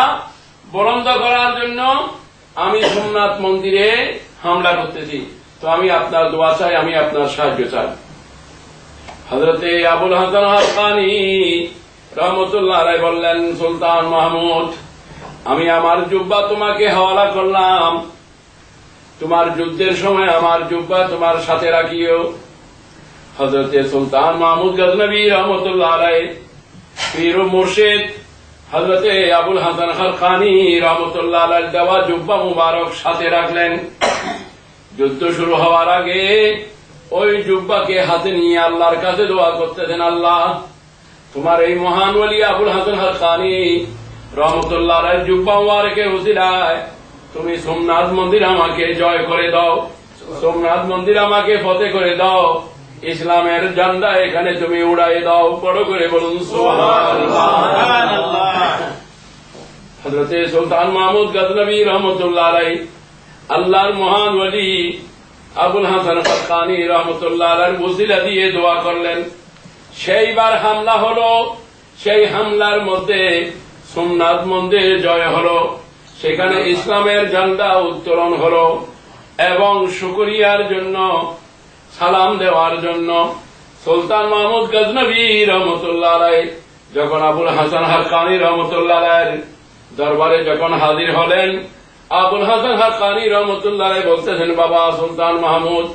বুলন্দ করার জন্য আমি সোমনাথ মন্দিরে হামলা করতেছি, তো আমি আপনার দোয়া চাই, আমি আপনার সাহায্য চাই। হযরতে আবুল হাসান হারকানি রহমতুল্লাহ আলাইহি বললেন, সুলতান মাহমুদ, আমি আমার জুব্বা তোমাকে হাওয়ালা করলাম, তোমার যুদ্ধের সময় আমার জুব্বা তোমার সাথে রাখিও। হযরতে সুলতান মাহমুদ গজনবী রহমতুল্লাহ আলাইহি পীর ও মুর্শিদ হযরতে আবুল হাসান হারকানি রহমতুল্লাহ আলাইহির দেওয়া জুব্বা মুবারক সাথে রাখলেন। যুদ্ধ শুরু হওয়ার আগে ওই জুব্বাকে হাতে নিয়ে আল্লাহর কাছে দোয়া করতেছেন, আল্লাহ, তোমার এই মহান ওলি আবুল হাসান হারকানি রহমতুল্লাহ আলাইহির জুব্বা মুবারকের উসিলায় তুমি সোমনাথ মন্দির আমাকে জয় করে দাও, সোমনাথ মন্দির আমাকে ফতেহ করে দাও, ইসলামের ঝান্ডা এখানে তুমি উড়াই দাও। বড় করে বলুন সুবহানাল্লাহ। হযরতে সুলতান মাহমুদ গজনবী রহমতুল্লাহ আলাইহি আল্লাহর মহান ওলি আবুল হাসান হারকানি রহমতুল্লাহ আলাইহির ওসিলা দিয়ে দোয়া করলেন। সেইবার হামলা হলো, সেই হামলার মধ্যে সোমনাথ মন্দির জয় হলো, সেখানে ইসলামের ঝান্ডা উত্তোলন হলো, এবং শুকরিয়ার জন্য, সালাম দেওয়ার জন্য সুলতান মাহমুদ গজনবী রহমতুল্লাহ আলাইহি যখন আবুল হাসান হারকানি রহমতুল্লাহ আলাইহির দরবারে যখন হাজির হলেন, আবুল হাসান হারকানি রহমতুল্লাহ আলাইহি বলতেছেন, বাবা সুলতান মাহমুদ,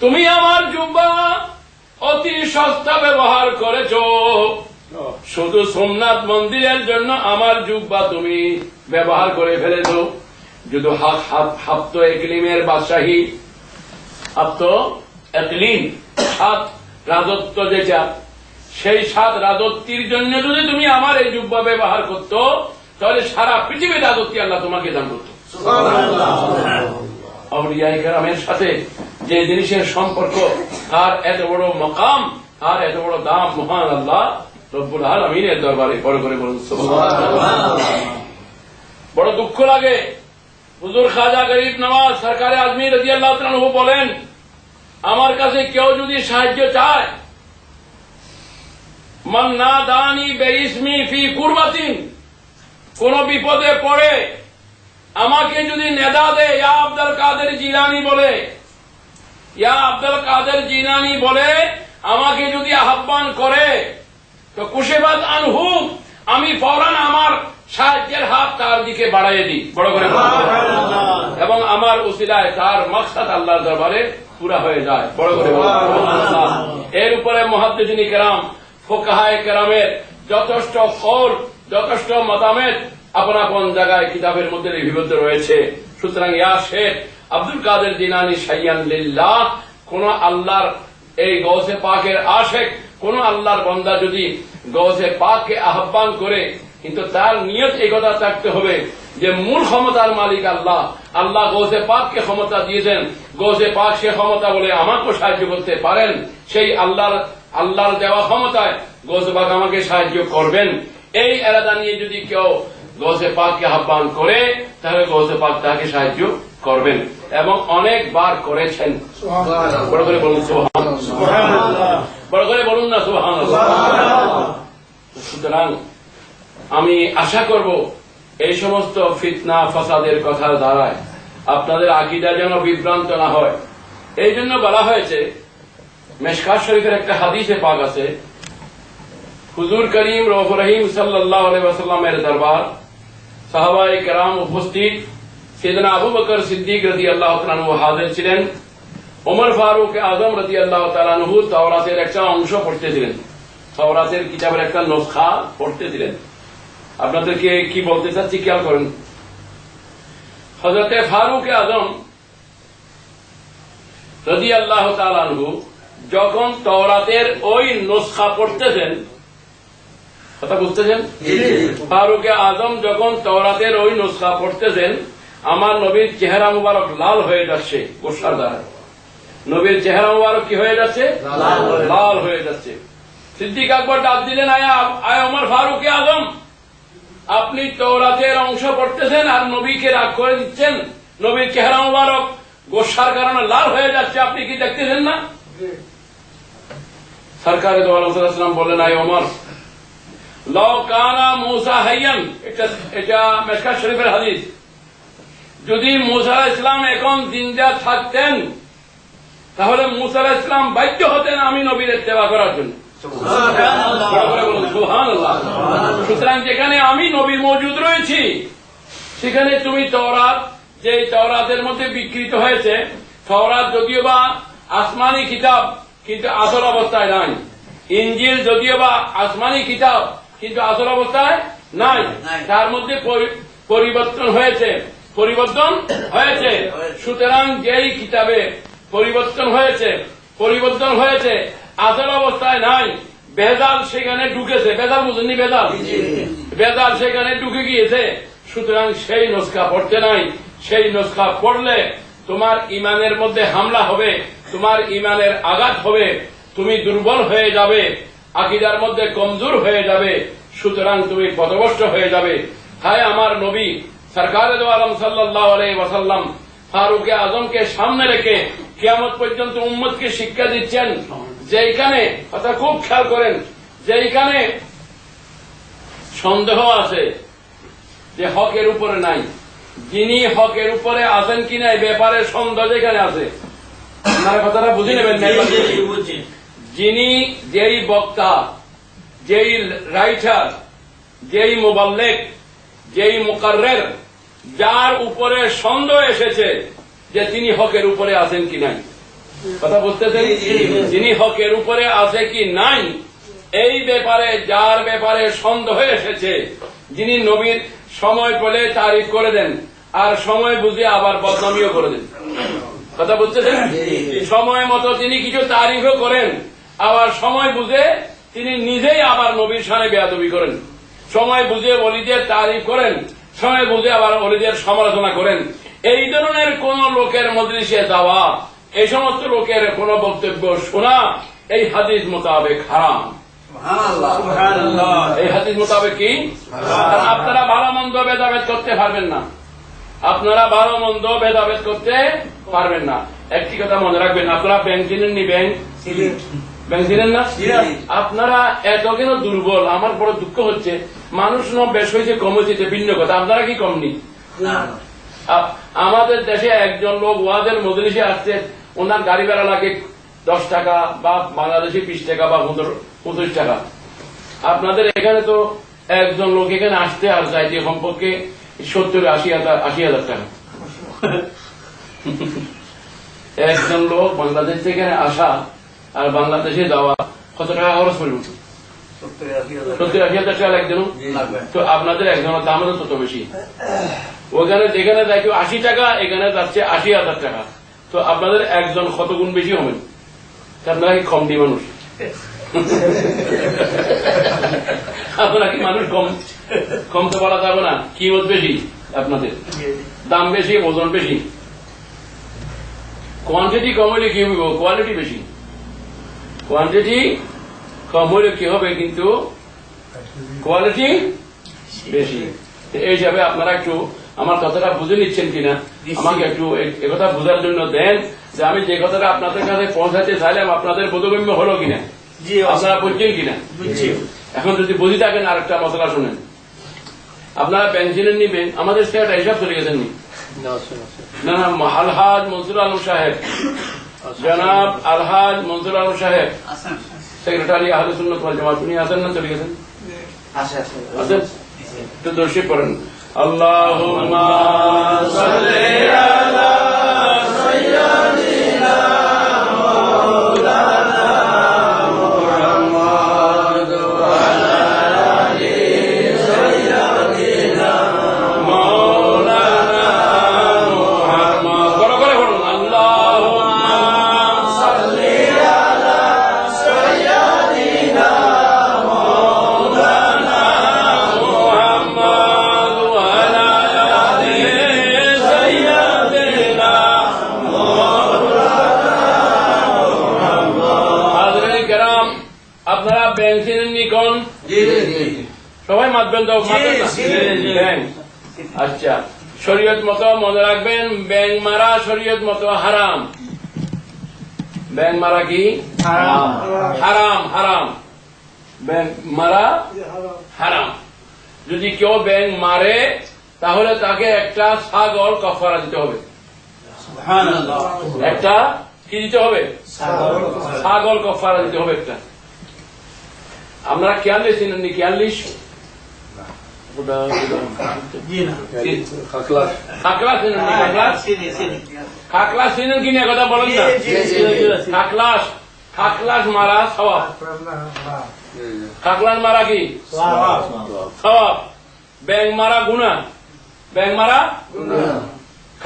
তুমি আমার জুব্বা অতি সস্তা ব্যবহার করেছো, শুধু সোমনাথ মন্দিরের জন্য আমার জুব্বা তুমি ব্যবহার করে ফেলেছো। যদি হাফত একলিমের বাদশাহী, হাফত একলিম 7 রাজত্ব যেটা, সেই 7 রাজত্বের জন্য যদি তুমি আমার এই জুব্বা ব্যবহার করতো, তাহলে সারা পৃথিবীর রাজত্ব আল্লাহ তোমাকে দান করত। আউলিয়ায়ে কেরামের সাথে যে জিনিসের সম্পর্ক, আর এত বড় মকাম, আর এত বড় দাম মহান আল্লাহ রব্বুল আলামিনের দরবারে। বড় করে বলুন সুবহানাল্লাহ। বড় দুঃখ লাগে, হুজুর খাজা গরিব নওয়াজ সরকারে আজমি রাদিয়াল্লাহু তাআলা আনহু বলেন, আমার কাছে কেউ যদি সাহায্য চায়, মান নাদানি বিইসমি ফি কুরবাতিন, কোন বিপদে পড়ে আমাকে যদি নেদা দেয়, ইয়া আব্দুল কাদের জিলানী বলে, ইয়া আব্দুল কাদের জিলানী বলে আমাকে যদি আহ্বান করে, তো কুশেবাত আনহু, আমি ফৌরান আমার সাহায্যের হাত তার দিকে বাড়াইয়ে দিই। বড় করে এবং আমার উসিলায় তার মাকসাদ আল্লাহর দরবারে পুরা হয়ে যায়। বড় করে এর উপরে মুহাদ্দিসিন কেরাম, ফুকাহায়ে কেরামের যথেষ্ট কওল, যথেষ্ট মতামত আপন আপন জায়গায় কিতাবের মধ্যে লিপিবদ্ধ রয়েছে। সুতরাং ইয়া শেখ আব্দুল কাদের জিলানী শাইয়ান লিল্লাহ, কোন আল্লাহর এই গৌসে পাকের আশেক, কোন আল্লাহর বান্দা যদি গৌসে পাককে আহ্বান করে কিন্তু তার নিয়ত এই কথা থাকতে হবে যে মূল ক্ষমতার মালিক আল্লাহ। আল্লাহ গৌসে পাককে ক্ষমতা দিয়েছেন, গৌসে পাক সে ক্ষমতা বলে আমাকেও সাহায্য করতে পারেন। সেই আল্লাহর দেওয়া ক্ষমতায় গৌসে পাক আমাকে সাহায্য করবেন। এই এরাদা নিয়ে যদি কেউ গৌসে পাককে আহ্বান করে তাহলে গৌসে পাক তাকে সাহায্য করবেন, এবং অনেকবার করেছেন। বড় করে বলুন সুবহানাল্লাহ, বড় করে বলুন না সুবহানাল্লাহ। সুতরাং আমি আশা করব এই সমস্ত ফিতনা ফাসাদের কথা দ্বারায় আপনাদের আকীদা যেন বিভ্রান্ত না হয়। এই জন্য বলা হয়েছে, মিশকাত শরীফের একটা হাদিসে পাক আছে, হুজুর করিম রউফ রহিম সাল্লাল্লাহু আলাইহি ওয়াসাল্লামের দরবার, সাহাবায়ে কেরাম উপস্থিত, সাইয়েদনা আবু বকর সিদ্দিক রাদিয়াল্লাহু তাআলা আনহু হাজির ছিলেন, ওমর ফারুক আজম রাদিয়াল্লাহু তাআলা আনহু তাওরাতের একটা অংশ পড়তেছিলেন, তাওরাতের কিতাবের একটা নসখা পড়তেছিলেন। আপনাদেরকে কি বলতে চাচ্ছি খেয়াল করেন। হযরতে ফারুক আজম রাদিয়াল্লাহু তাআলা আনহু যখন তাওরাতের ওই নসখা পড়তেছেন, কথা বুঝতেছেন? ফারুক আজম যখন তাওরাতের ওই নসখা পড়তেছেন, আমার নবীর চেহারা মুবারক লাল হয়ে যাচ্ছে গোসার দ্বারা। নবীর চেহারা মুবারক কি হয়ে যাচ্ছে? লাল হয়ে যাচ্ছে। সিদ্দিক আকবর ডাক দিলেন, আয় ওমর ফারুক আজম, আপনি তাওরাতের অংশ পড়তেছেন আর নবীকে রাগ করে দিচ্ছেন, নবীর চেহারা মুবারক গোসার কারণে লাল হয়ে যাচ্ছে, আপনি কি দেখতেছেন না? সরকারে দো আলম সাল্লাল্লাহু আলাইহি ওয়াসাল্লাম বললেন, আয় ওমর, লাউ কানা মূসা হাইয়ান, এটা মিশকাত শরীফের হাদিস, যদি মূসা আলাইহিস সালাম এখন জিন্দা থাকতেন তাহলে মূসা আলাইহিস সালাম বাধ্য হতেন আমি নবীর ইত্তেবা করার জন্য। সুবহানাল্লাহ। সুতরাং যেখানে আমি নবী মওজুদ রয়েছি সেখানে তুমি তাওরাত, যে তাওরাতের মধ্যে বিকৃত হয়েছে, তাওরাত যদিও বা আসমানি কিতাব কিন্তু আসল অবস্থায় নাই, ইনজিল যদিও বা আসমানি কিতাব কিন্তু আসল অবস্থায় নাই, তার মধ্যে পরিবর্তন হয়েছে। সুতরাং যেই কিতাবে পরিবর্তন হয়েছে আসল অবস্থায় নাই, ভেজাল সেখানে ঢুকেছে। ভেজাল বুঝেননি? ভেজাল সেখানে ঢুকে গিয়েছে। সুতরাং সেই নসখা পড়তে নাই। সেই নসখা পড়লে তোমার ইমানের মধ্যে হামলা হবে, তোমার ইমানের আঘাত হবে, তুমি দুর্বল হয়ে যাবে, আকীদার মধ্যে কমজোর হয়ে যাবে, সুতরাং তুমি পথভ্রষ্ট হয়ে যাবে। হায় আমার নবী সরকারে দো আলম সাল্লাল্লাহু আলাইহি ওয়াসাল্লাম ফারুক আজমকে সামনে রেখে কিয়ামত পর্যন্ত উম্মতকে শিক্ষা দিচ্ছেন, যেখানে, কথা খুব খেয়াল করেন, যেখানে সন্দেহ আছে যে হকের উপরে নাই, যিনি হকের উপরে আছেন কিনা এই ব্যাপারে সন্দেহ যেখানে আছে, আপনারা কথাটা বুঝে নেবেন। যিনি, যেই বক্তা, যেই রাইটার, যেই মুবাল্লিগ, যেই মুকাররির, যার উপরে সন্দেহ এসেছে যে তিনি হকের উপরে আছেন কি নাই, কথা বুঝতেছেন? যিনি হকের উপরে আছে কি নাই এই ব্যাপারে, যার ব্যাপারে সন্দেহ এসেছে, যিনি নবীর সময় পেলে তারিফ করে দেন আর সময় বুঝে আবার বদনামিও করে দেন, কথা বুঝতেছেন? সময় মতো তিনি কিছু তারিফও করেন, আবার সময় বুঝে তিনি নিজেই আবার নবীর শানে বেয়াদবি করেন। সময় বুঝে ওলিদের তারিফ করেন, সময় বুঝে আবার ওলিদের সমালোচনা করেন। এই ধরনের কোন লোকের মজলিসে যাওয়া, এই সমস্ত লোকের কোন বক্তব্য শোনা এই হাদিস মোতাবেক হারাম। এই হাদিস মোতাবেক কি? আপনারা ভালো মন্দ ভেদাভেদ করতে পারবেন না, আপনারা ভালো মন্দ ভেদাভেদ করতে পারবেন না। একটি কথা মনে রাখবেন, আপনারা ব্যাংক চিনেন নি? ব্যাংক চিনেন না? আপনারা এত কেন দুর্বল? আমার বড় দুঃখ হচ্ছে, মানুষ বেশ হয়েছে কম হয়েছে ভিন্ন কথা, আপনারা কি কমনি? আমাদের দেশে একজন লোক ওয়াজের মজলিসে আসছে, ওনার গাড়ি ভাড়া লাগে 10 টাকা বা বাংলাদেশে 20 টাকা বা 25 টাকা। আপনাদের এখানে তো একজন লোক এখানে আসতে আর যাইতে সম্পর্কে 70-80 হাজার টাকা। একজন লোক বাংলাদেশ থেকে আসা আর বাংলাদেশে যাওয়া কত টাকা খরচ করবে? 70-80 হাজার টাকা একজন। তো আপনাদের একজনের দামও তত বেশি। ওখানে যেখানে যায় কেউ 80 টাকা, এখানে যাচ্ছে 80,000 টাকা। তো আপনাদের একজন কত গুণ বেশি হবেন? আপনারা কি কমটি মানুষ? আপনারা কি মানুষ কম? কম তো বলা যাবে না, কিমত বেশি, আপনাদের দাম বেশি, ওজন বেশি। কোয়ান্টিটি কম হলে কি হবে, কোয়ালিটি বেশি। কোয়ান্টিটি কম হলে কি হবে, কিন্তু কোয়ালিটি বেশি। এই হিসাবে আপনারা একটু আমার কথাটা বুঝে নিচ্ছেন কিনা, আমাকে একটু একথা বোঝার জন্য দেন যে আমি যে কথাটা আপনাদের কাছে পৌঁছাতে চাইলাম আপনাদের বোধগম্য হলো কিনা, আপনারা বুঝছেন কিনা। এখন যদি বুঝি থাকেন আরেকটা মশলা শুনেন, আপনারা পেনশনের নিবেন, আমাদের সে একটা হিসাব চলে গেছেন নি? না না, আলহাজ মনসুর আলম সাহেব, জনাব আলহাজ মনসুর আলম সাহেব, সেক্রেটারি আহলে সুন্নাত ওয়াল জামাত, উনি আছেন না চলে গেছেন? আছেন? তো দর্শী করেন, আল্লাহুম্মা সাল্লি আলা সাইয়্যিদিনা মাওলানা মুহাম্মদ ওয়া আলা আলি সাইয়্যিদিনা মাওলানা মুহাম্মদ। বড় করে বলুন, আল্লাহুম্মা সাল্লি আলা সাইয়্যিদিনা মাওলানা মুহাম্মদ ওয়া আলা আলি সাইয়্যিদিনা হাজরানে কেরাম, আপনারা ব্যাংক চিনেন নি কোন? সবাই মাতবেন তো? ব্যাংক, আচ্ছা। শরীয়ত মতো মনে রাখবেন, ব্যাংক মারা শরীয়ত মতো হারাম। ব্যাংক মারা কি হারাম? হারাম, ব্যাংক মারা হারাম। যদি কেউ ব্যাংক মারে তাহলে তাকে একটা ছাগল কাফারা দিতে হবে। একটা কি দিতে হবে? ছাগল কাফারা দিতে হবে একটা। আপনারা ৪৪ চিনেন নি? ৪৪ খাকলা চিনেন নি? খাকলা চিনেন কিনা কথা বলেন না। খাকলাস মারা সওয়াব। খাকলাস মারা কি সওয়াব, ব্যাংক মারা গুনাহ। ব্যাংক মারা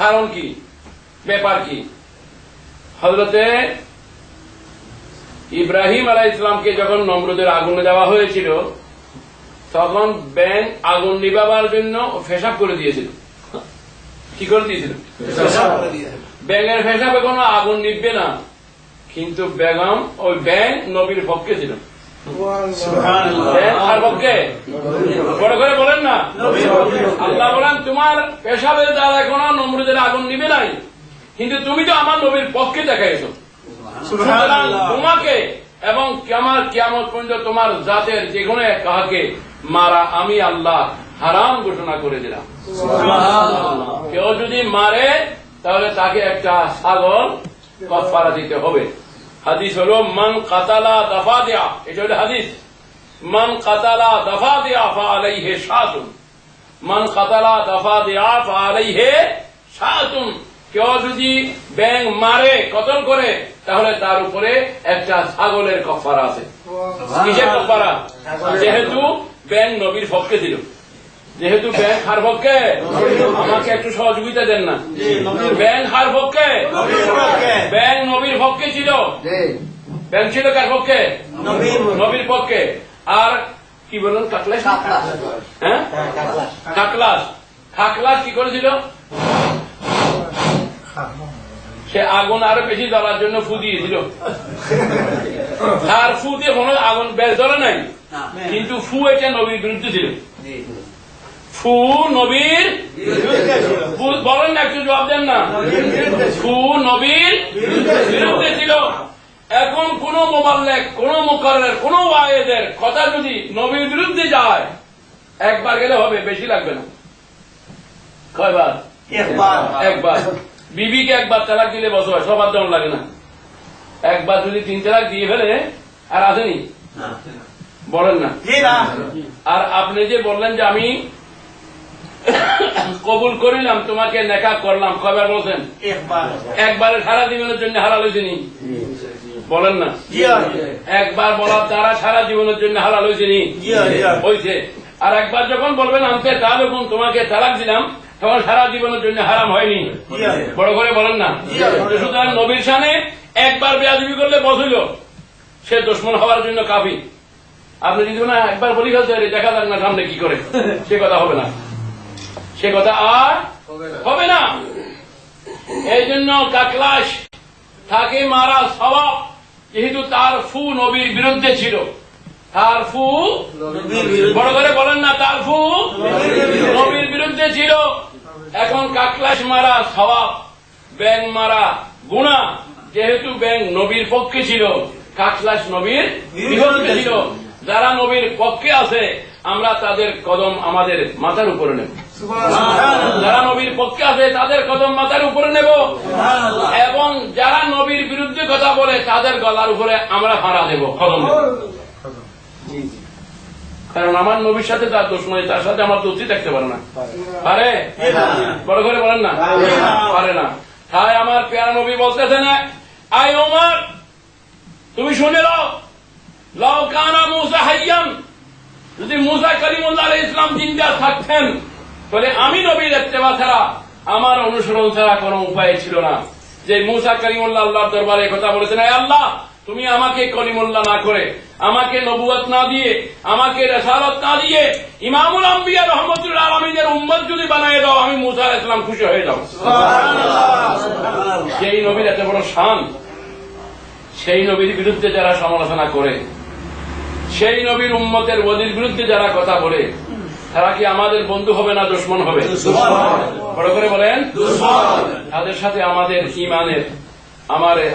কারণ কি, ব্যাপার কি? হযরতে ইব্রাহিম আলাইহিস সালামকে যখন নমরুদের আগুনে দেওয়া হয়েছিল, তখন ব্যাংক আগুন নিভাবার জন্য পেশাব করে দিয়েছিল। কি করে দিয়েছিল? ব্যাঙের পেশাবে কোনো আগুন নিভবে না, কিন্তু বেগম ওই ব্যাংক নবীর পক্ষে ছিল। আর পক্ষে বড় করে বলেন না। আল্লাহ বলেন, তোমার পেশাবের দ্বারা কোনো নমরুদের আগুন নিবে নাই, কিন্তু তুমি তো আমার নবীর পক্ষে দেখাইছো। সুতরাং তোমাকে এবং কিয়ামত পর্যন্ত তোমার জাতের যে কোনো কাহাকে মারা আমি আল্লাহ হারাম ঘোষণা করে দিলাম। কেউ যদি মারে তাহলে তাকে একটা ছাগল কাফারা দিতে হবে। হাদিস হলো মান কাতালা দাফাদিয়া, এটা হলো হাদিস। মান কাতালা দাফাদিয়া ফাআলাইহি শাতুন, মান কাতালা দাফাদিয়া ফাআলাইহি শাতুন। কেউ যদি ব্যাঙ মারে, কতল করে, তাহলে তার উপরে একটা ছাগলের কাফারা আছে। কিসের কাফারা? যেহেতু ব্যাঙ নবীর পক্ষে ছিল, যেহেতু ব্যাঙ হার পক্ষে। আমাকে একটু সহযোগিতা দেন না। ব্যাঙ হার পক্ষে, ব্যাঙ নবীর পক্ষে ছিল। ব্যাঙ ছিল কার পক্ষে? নবীর পক্ষে। আর কি বলুন, কাকলাস? হ্যাঁ, কাকলাস। কাকলাস কি করেছিল? সে আগুন আরো বেশি জ্বলার জন্য ফু দিয়েছিল। তার ফু দিয়ে কোনো আগুন বেশ জ্বলে নাই, কিন্তু ফু এটা নবীর বিরুদ্ধে ছিল। ফু নবীর বলেন না, একটু জবাব দেন না। ফু নবীর বিরুদ্ধে ছিল। এখন কোন মোবাল্লেগ, কোন মুকাররের, কোন ওয়ায়েদের কথা যদি নবীর বিরুদ্ধে যায়, একবার গেলে হবে, বেশি লাগবে না। কয়বার? একবার। বিবিকে একবার তালাক দিলে বছর হয়, সবার দাম লাগে না। একবার যদি 3 তালাক দিয়ে ফেলে আর আসেনি, বলেন না। আর আপনি যে বললেন যে আমি কবুল করিলাম, তোমাকে নেকাহ করলাম, কয়বার বলছেন? একবারে সারা জীবনের জন্য হালাল হয়েছেনি, বলেন না। একবার বলার দ্বারা সারা জীবনের জন্য হালাল হয়েছেনি, হয়েছে। আর একবার যখন বলবেন আনতে তাহলে তোমাকে তালাক দিলাম, তখন সারা জীবনের জন্য হারাম হয়নি, বড় করে বলেন না। সুতরাং নবীর শানে একবার বেয়াদবি করলে বস হইল, সে দুশমন হওয়ার জন্য কাফি। আপনি যদি না একবার বলি ফেলতে দেখা যাক না সামনে কি করে, সে কথা হবে না, সে কথা আর হবে না। এই জন্য কাকলাস তাকে মারা স্বভাব, যেহেতু তার ফু নবীর বিরুদ্ধে ছিল, তার ফু বড় করে বলেন না, তার ফু নবীর বিরুদ্ধে ছিল। এখন কাকলাস মারা স্বভাব, ব্যাং মারা গুনাহ, যেহেতু ব্যাং নবীর পক্ষে ছিল, কাকলাস নবীর বিরুদ্ধে ছিল। যারা নবীর পক্ষে আছে আমরা তাদের কদম আমাদের মাথার উপরে নেব, যারা নবীর পক্ষে আছে তাদের কদম মাথার উপরে নেব, এবং যারা নবীর বিরুদ্ধে কথা বলে তাদের গলার উপরে আমরা ফাঁড়া দেব, কদম দেব। কারণ আমার নবীর সাথে তার দুশমনী, তার সাথে আমার দোষী থাকতে পারে না, পারে? বড় করে বলেন না, পারে না। তাই আমার পেয়ারা নবী বলতেছে না, আই ওমর তুমি শুনে নাও, লাউ কানা মূসা হাইয়ান, যদি মূসা কালিমুল্লাহ আলাইহিস সালাম জিন্দা থাকতেন তাহলে আমি নবীর ইত্তেবা ছাড়া, আমার অনুসরণ ছাড়া কোনো উপায় ছিল না। যে মূসা কালিমুল্লাহ আল্লাহর দরবারে কথা বলেছেন, আয় আল্লাহ তুমি আমাকে কলিমুল্লাহ না করে, আমাকে নবুয়ত না দিয়ে, আমাকে রিসালাত না দিয়ে ইমামুল আম্বিয়া রাহমাতুল আলামিনের উম্মত যদি বানিয়ে দাও, আমি মূসা আলাইহিস সালাম খুশি হয়ে যাব। সেই নবীর এত বড় শান, সেই নবীর বিরুদ্ধে যারা সমালোচনা করে, সেই নবীর উম্মতের ওয়াজির বিরুদ্ধে যারা কথা বলে, তারা কি আমাদের বন্ধু হবে না দুশমন হবে? বড় করে বলেন, তাদের সাথে আমাদের ঈমানের,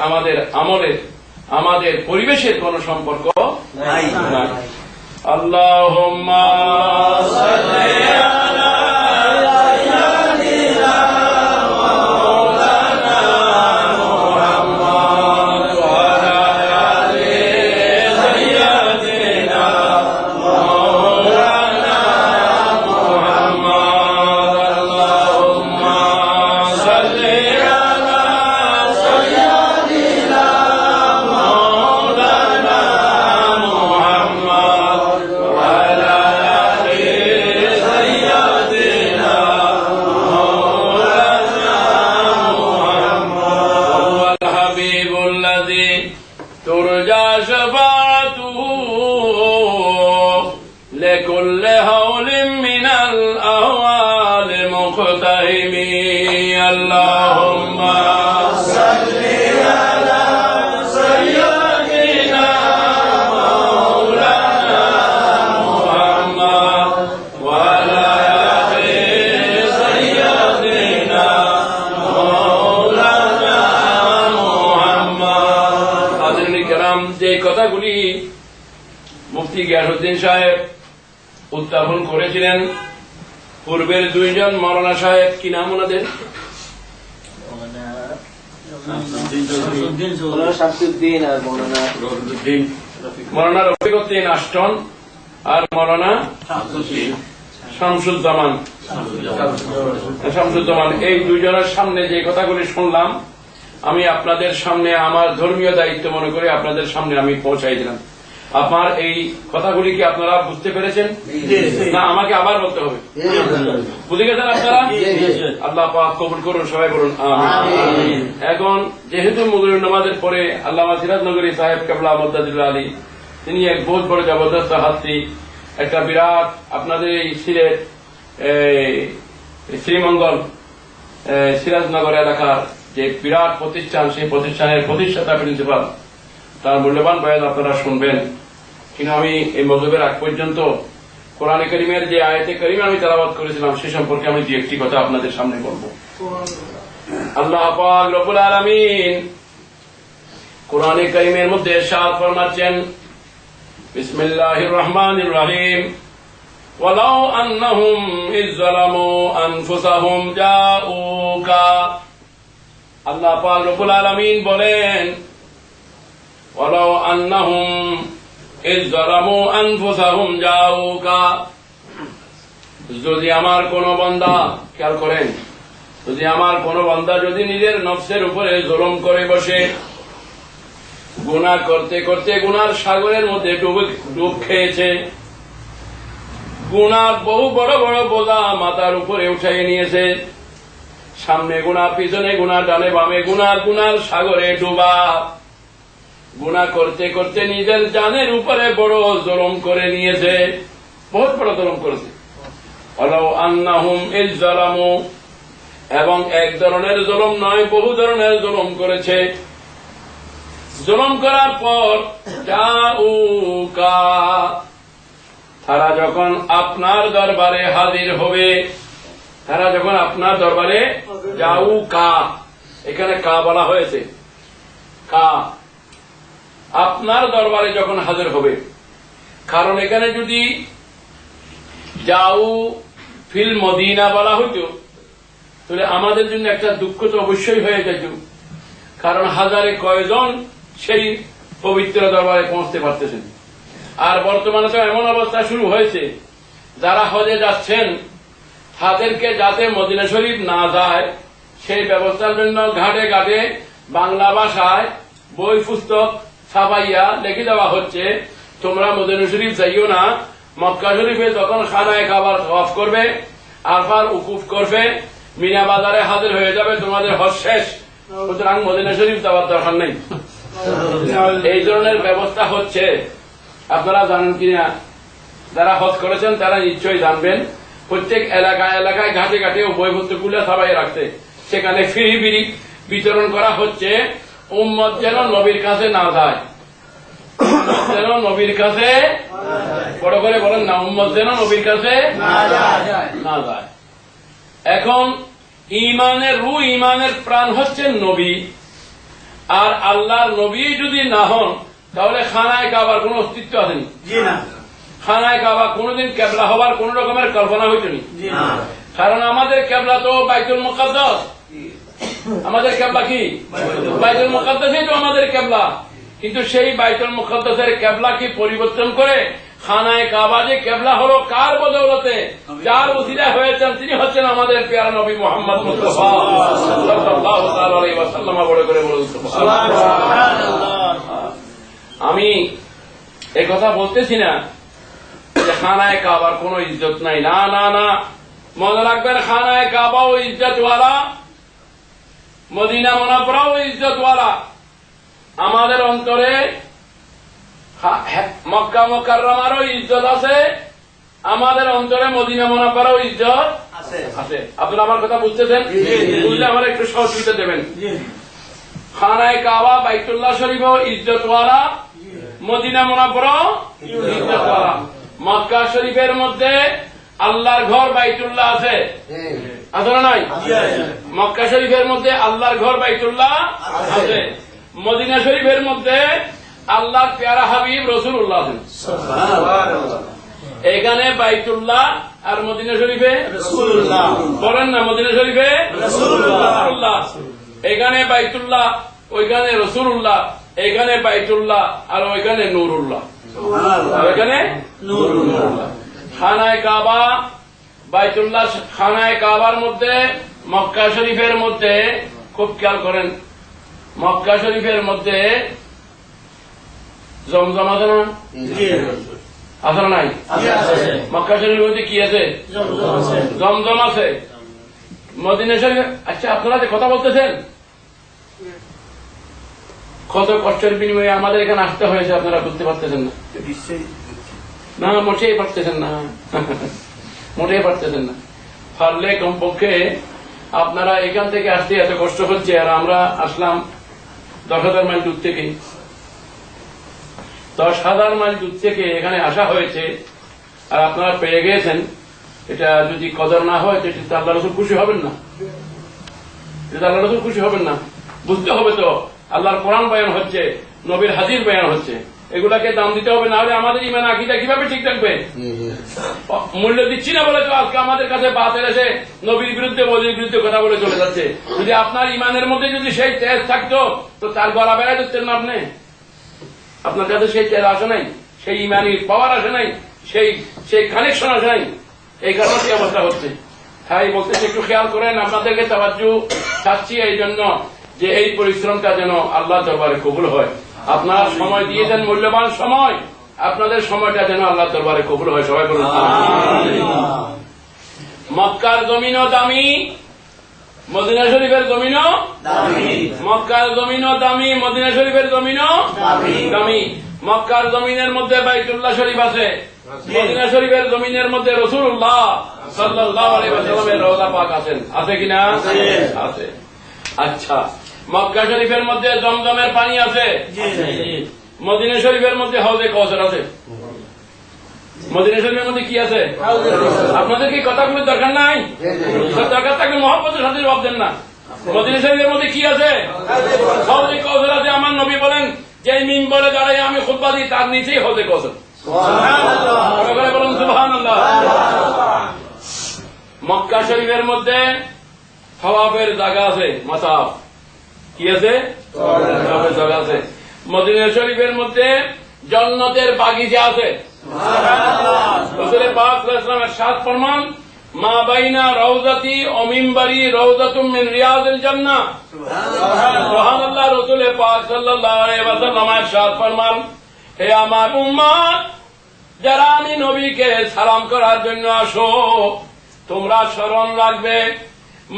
আমাদের আমলের, আমাদের পরিবেশের কোন সম্পর্ক নাই। আল্লাহুম্মা সাল্লি আলা সাইয়্যিদিনা মাওলানা মুহাম্মদ ওয়া আলা আলি সাইয়্যিদিনা মাওলানা মুহাম্মদ। আল্লাহুম্মা সাল্লি আলা সাইয়্যিদিনা মাওলানা মুহাম্মদ ওয়া আলা আলি সাইয়্যিদিনা মাওলানা মুহাম্মদ। ওয়াল হাবিবুল্লাযী তুরজা শাফাআতুহু লিকুল্লি হাওলিন মিনাল আহওয়ালি মুখতাহিমি। আল্লাহুম্মা সাল্লি আলা সাইয়্যিদিনা মাওলানা মুহাম্মদ ওয়া আলা আলি সাইয়্যিদিনা মাওলানা মুহাম্মদ। হাজিরিন কিরাম, যে কথাগুলি মুফতি গিয়াসউদ্দিন সাহেব উত্থাপন করেছিলেন, পূর্বের দুইজন মৌলানা সাহেব, কি নাম ওনাদের? শামসুদ্দিন আর মৌলানা রফিকউদ্দিন আষ্টন আর মৌলানা শামসুজ্জামান। এই দুইজনের সামনে যে কথাগুলি শুনলাম, আমি আপনাদের সামনে আমার ধর্মীয় দায়িত্ব মনে করে আপনাদের সামনে আমি পৌঁছাই দিলাম। আপনার এই কথাগুলি কি আপনারা বুঝতে পেরেছেন? না আমাকে আবার বলতে হবে? বুঝে গেছেন আপনারা? আল্লাহ পাক কবুল করুন, সবাই করুন আমিন। এখন যেহেতু মাগরিব নামাজের পরে আল্লামা সিরাজনগরী সাহেব কেবলা মুদ্দাদুল্লাহ আলী, তিনি এক বহুত বড় জবরদস্ত হাস্তি, একটা বিরাট আপনাদের এই সিলেট শ্রীমঙ্গল সিরাজনগর এলাকার যে বিরাট প্রতিষ্ঠান, সেই প্রতিষ্ঠানের প্রতিষ্ঠাতা প্রিন্সিপাল, তার মূল্যবান বয়ান আপনারা শুনবেন। কিন্তু আমি এই মজলুবের আগ পর্যন্ত কোরআনে কারীমের যে আয়াতে কারীমা আমি তেলাওয়াত করেছিলাম সে সম্পর্কে আমি দুই একটি কথা আপনাদের সামনে বলবো। আল্লাহ পাক রব্বুল আলামিন কোরআনে কারীমের মধ্যে ইরশাদ ফরমাচ্ছেন, বিসমিল্লাহির রহমানির রহিম, ওয়ালাউ আন্নাহুম ইয যালামু আনফুসাহুম জাউকা। আল্লাহ পাক রব্বুল আলামিন বলেন, ওয়ালাউ আন্নাহুম ইয যালামু আনফুসাহুম জাউকা, যদি আমার কোন বান্দা, খেয়াল করেন, যদি আমার কোন বান্দা যদি নিজের নফসের উপরে জুলুম করে বসে, গুনাহ করতে করতে গুনার সাগরের মধ্যে ডুব খেয়েছে, গুনার বহু বড় বড় বোঝা মাথার উপরে উঠাই নিয়েছে, সামনে গুনাহ, পিছনে গুনাহ, ডানে বামে গুনার সাগরে ডুবা, গুনাহ করতে করতে নিজের জানের উপরে বড় জুলুম করে নিয়েছে, বহুত বড় জুলুম করেছে। ওয়ালাউ আন্নাহুম ইয যালামু, এবং এক ধরনের জুলুম নয়, বহু ধরনের জুলুম করেছে। জুলুম করার পর জাউকা, তারা যখন আপনার দরবারে হাজির হবে, তারা যখন আপনার দরবারে জাউকা, এখানে কা বলা হয়েছে, কা, আপনার দরবারে যখন হাজির হবে। কারণ এখানে যদি যাও ফিল মদিনা বলা হইত তাহলে আমাদের জন্য একটা দুঃখ তো অবশ্যই হয়ে যেত, কারণ হাজারে কয়জন সেই পবিত্র দরবারে পৌঁছতে পারতেছেন। আর বর্তমানে তো এমন অবস্থা শুরু হয়েছে, যারা হজে যাচ্ছেন তাদেরকে যাতে মদিনা শরীফ না যায় সেই ব্যবস্থার জন্য ঘাটে ঘাটে বাংলা ভাষায় বই পুস্তক ছাপাইয়া লিখে দেওয়া হচ্ছে, তোমরা মদিনা শরীফ যাইও না, মক্কা শরীফে যখন খানায় খাবার ওয়াফ করবে, আরফার উকুফ করবে, মিনা বাজারে হাজির হয়ে যাবে, তোমাদের হজ শেষ, সুতরাং মদিনা শরীফ যাওয়ার দরকার নেই। এই ধরনের ব্যবস্থা হচ্ছে, আপনারা জানেন কিনা? যারা হজ করেছেন তারা নিশ্চয়ই জানবেন। প্রত্যেক এলাকায় এলাকায় ঘাটে ঘাটে বইপত্র গুলো সবাই রাখতে, সেখানে ফ্রি বিড়ি বিতরণ করা হচ্ছে, উম্মত যেন নবীর কাছে না যায়, যেন নবীর কাছে, বড় করে বলেন না, উম্মত যেন নবীর কাছে না যায়। এখন ইমানের রু, ইমানের প্রাণ হচ্ছে নবী, আর আল্লাহর নবী যদি না হন তাহলে খানায় কাবার কোন অস্তিত্ব আসেনি। খানায় কাবা কোনদিন কেবলা হবার কোন রকমের কল্পনা হইতনি, কারণ আমাদের কেবলা তো বাইতুল মুকাদ্দাস। আমাদের কেবলা কি? বাইতুল মুকাদ্দাসই তো আমাদের কেবলা। কিন্তু সেই বাইতুল মুকাদ্দাসের কেবলা কি পরিবর্তন করে খানায় কাবা যে কেবলা হলো কার বদৌলতে? যার উসিলা হয়েছেন তিনি হচ্ছেন আমাদের প্যারা নবী মুহাম্মদ মুস্তাফা সাল্লাল্লাহু আলাইহি ওয়াসাল্লাম। বড় করে বলুন সুবহানাল্লাহ। আমি এই কথা বলতেছি না যে খানায় কাবার কোন ইজ্জত নাই, না না না, মনে রাখবেন খানায় কাবাও ইজ্জতওয়ালা, মদিনা মুনাওয়ারাও ইজ্জতওয়ালা। আমাদের অন্তরে মক্কা মুকাররমারও ইজ্জত আছে, আমাদের অন্তরে মদিনা মুনাওয়ারাও ইজ্জত আছে। আপনারা আমার কথা বুঝতেছেন? বুঝলে আমার একটু সহযোগিতা দেবেন। খানায় কাবা বাইতুল্লাহ শরীফও ইজ্জতওয়ালা, মদিনা মুনাওয়ারাও ইজ্জতওয়ালা। মক্কা শরীফের মধ্যে আল্লাহর ঘর বাইতুল্লাহ আছে, আছে না নাই? মক্কা শরীফের মধ্যে আল্লাহর ঘর বাইতুল্লাহ আছে, মদিনা শরীফের মধ্যে আল্লাহর প্যারা হাবিব রাসূলুল্লাহ আছেন। এখানে বাইতুল্লাহ আর মদিনা শরীফে রাসূলুল্লাহ। বলেন না, মদিনা শরীফে রাসূলুল্লাহ, এখানে বাইতুল্লাহ, ওইখানে রাসূলুল্লাহ, এখানে বাইতুল্লাহ আর ওইখানে নূরুল্লাহ, ওইখানে নূরুল্লাহ। খানায় কাবা বাইতুল্লাহ, খানায় কাবার মধ্যে মক্কা শরীফের মধ্যে খুব খেয়াল করেন, মক্কা শরীফের মধ্যে জমজম আছে না? আছে না নাই? মক্কা শরীফের মধ্যে কি আছে? জমজম আছে। মদিনা শরীফ, আচ্ছা আপনারা যে কথা বলতেছেন, কত কষ্টের বিনিময়ে আমাদের এখানে আসতে হয়েছে, আপনারা বুঝতে পারতেছেন না? না, মোটেই পারতেছেন না, মোটেই পারতেছেন না। পারলে কমপক্ষে আপনারা এখান থেকে আসতে এত কষ্ট হচ্ছে, আর আমরা আসলাম 10,000 মাইল দূর থেকে, 10,000 মাইল দূর থেকে এখানে আসা হয়েছে, আর আপনারা পেয়ে গিয়েছেন। এটা যদি কদর না হয় তো এটা আল্লাহ রাসূল খুশি হবেন না, এটা আল্লাহ রাসূল খুশি হবেন না। বুঝতে হবে তো আল্লাহর কোরআন বয়ান হচ্ছে, নবীর হাদিস বয়ান হচ্ছে, এগুলাকে দাম দিতে হবে, না হলে আমাদের ইমান আকীদা কিভাবে ঠিক থাকবে? মূল্য দিচ্ছি না বলে তো আজকে আমাদের কাছে বাতিল এসে নবীর বিরুদ্ধে, ওলির বিরুদ্ধে কথা বলে চলে যাচ্ছে। যদি আপনার ইমানের মধ্যে যদি সেই তেজ থাকতো তো তার গলা বেড়াই দিচ্ছেন না আপনি? আপনার কাছে সেই তেজ আসে নাই, সেই ইমানি পাওয়ার আসে নাই, সেই কানেকশন আসে নাই, এই কারণে কি অবস্থা হচ্ছে। তাই বলতেছে একটু খেয়াল করেন, আপনাদেরকে তাওয়াজ্জু চাচ্ছি এই জন্য যে এই পরিশ্রমটা যেন আল্লাহ দরবারে কবুল হয়। আপনারা সময় দিয়েছেন, মূল্যবান সময়, আপনাদের সময়টা যেন আল্লাহ দরবারে কবুল হয়। সবাই বলুন আমিন। মক্কার জমিনও দামি, মদিনা শরীফের জমিনও মক্কার জমিনও দামি, মদিনা শরীফের জমিনও দামি। মক্কার জমিনের মধ্যে বাইতুল্লাহ শরীফ আছে, মদিনা শরীফের জমিনের মধ্যে রাসূলুল্লাহ সাল্লাল্লাহু আলাইহি ওয়াসাল্লামের রওজা পাক আছেন, আছে কিনা? আছে। আচ্ছা, মক্কা শরীফের মধ্যে জমজমের পানি আছে, মদিনা শরীফের মধ্যে হাউজে কাউসার আছে। মদিনা শরীফের মধ্যে কি আছে? আপনাদের কি কথাগুলো দরকার নাই? দরকার থাকলে মহব্বতের সাথে জবাব দেন না। মদিনা শরীফের মধ্যে কি আছে? হাউজে কাউসার আছে। আমার নবী বলেন, যে মিম্বরে দাঁড়াই আমি খুতবা দিই তার নিচেই হাউজে কাউসার। বলুন সুবহানাল্লাহ। মক্কা শরীফের মধ্যে সওয়াবের জায়গা আছে, মাসাফ কি আছে? সওয়াবের জায়গা আছে। মদিনা শরীফের মধ্যে জান্নাতের বাগিচা আছে। রাসূল পাক সাল্লাল্লাহু আলাইহি ওয়াসাল্লামের সাত ফরমান, মা বাইনা রাউযাতি ও মিম্বারি রাউযাতুম মিন রিয়াদিল জান্নাহ। সুবহানাল্লাহ। রাসূল পাক সাল্লাল্লাহু আলাইহি ওয়াসাল্লামের সাত ফরমান, হে আমার উম্মত, যারা আমি নবীকে সালাম করার জন্য আসো, তোমরা স্মরণ রাখবে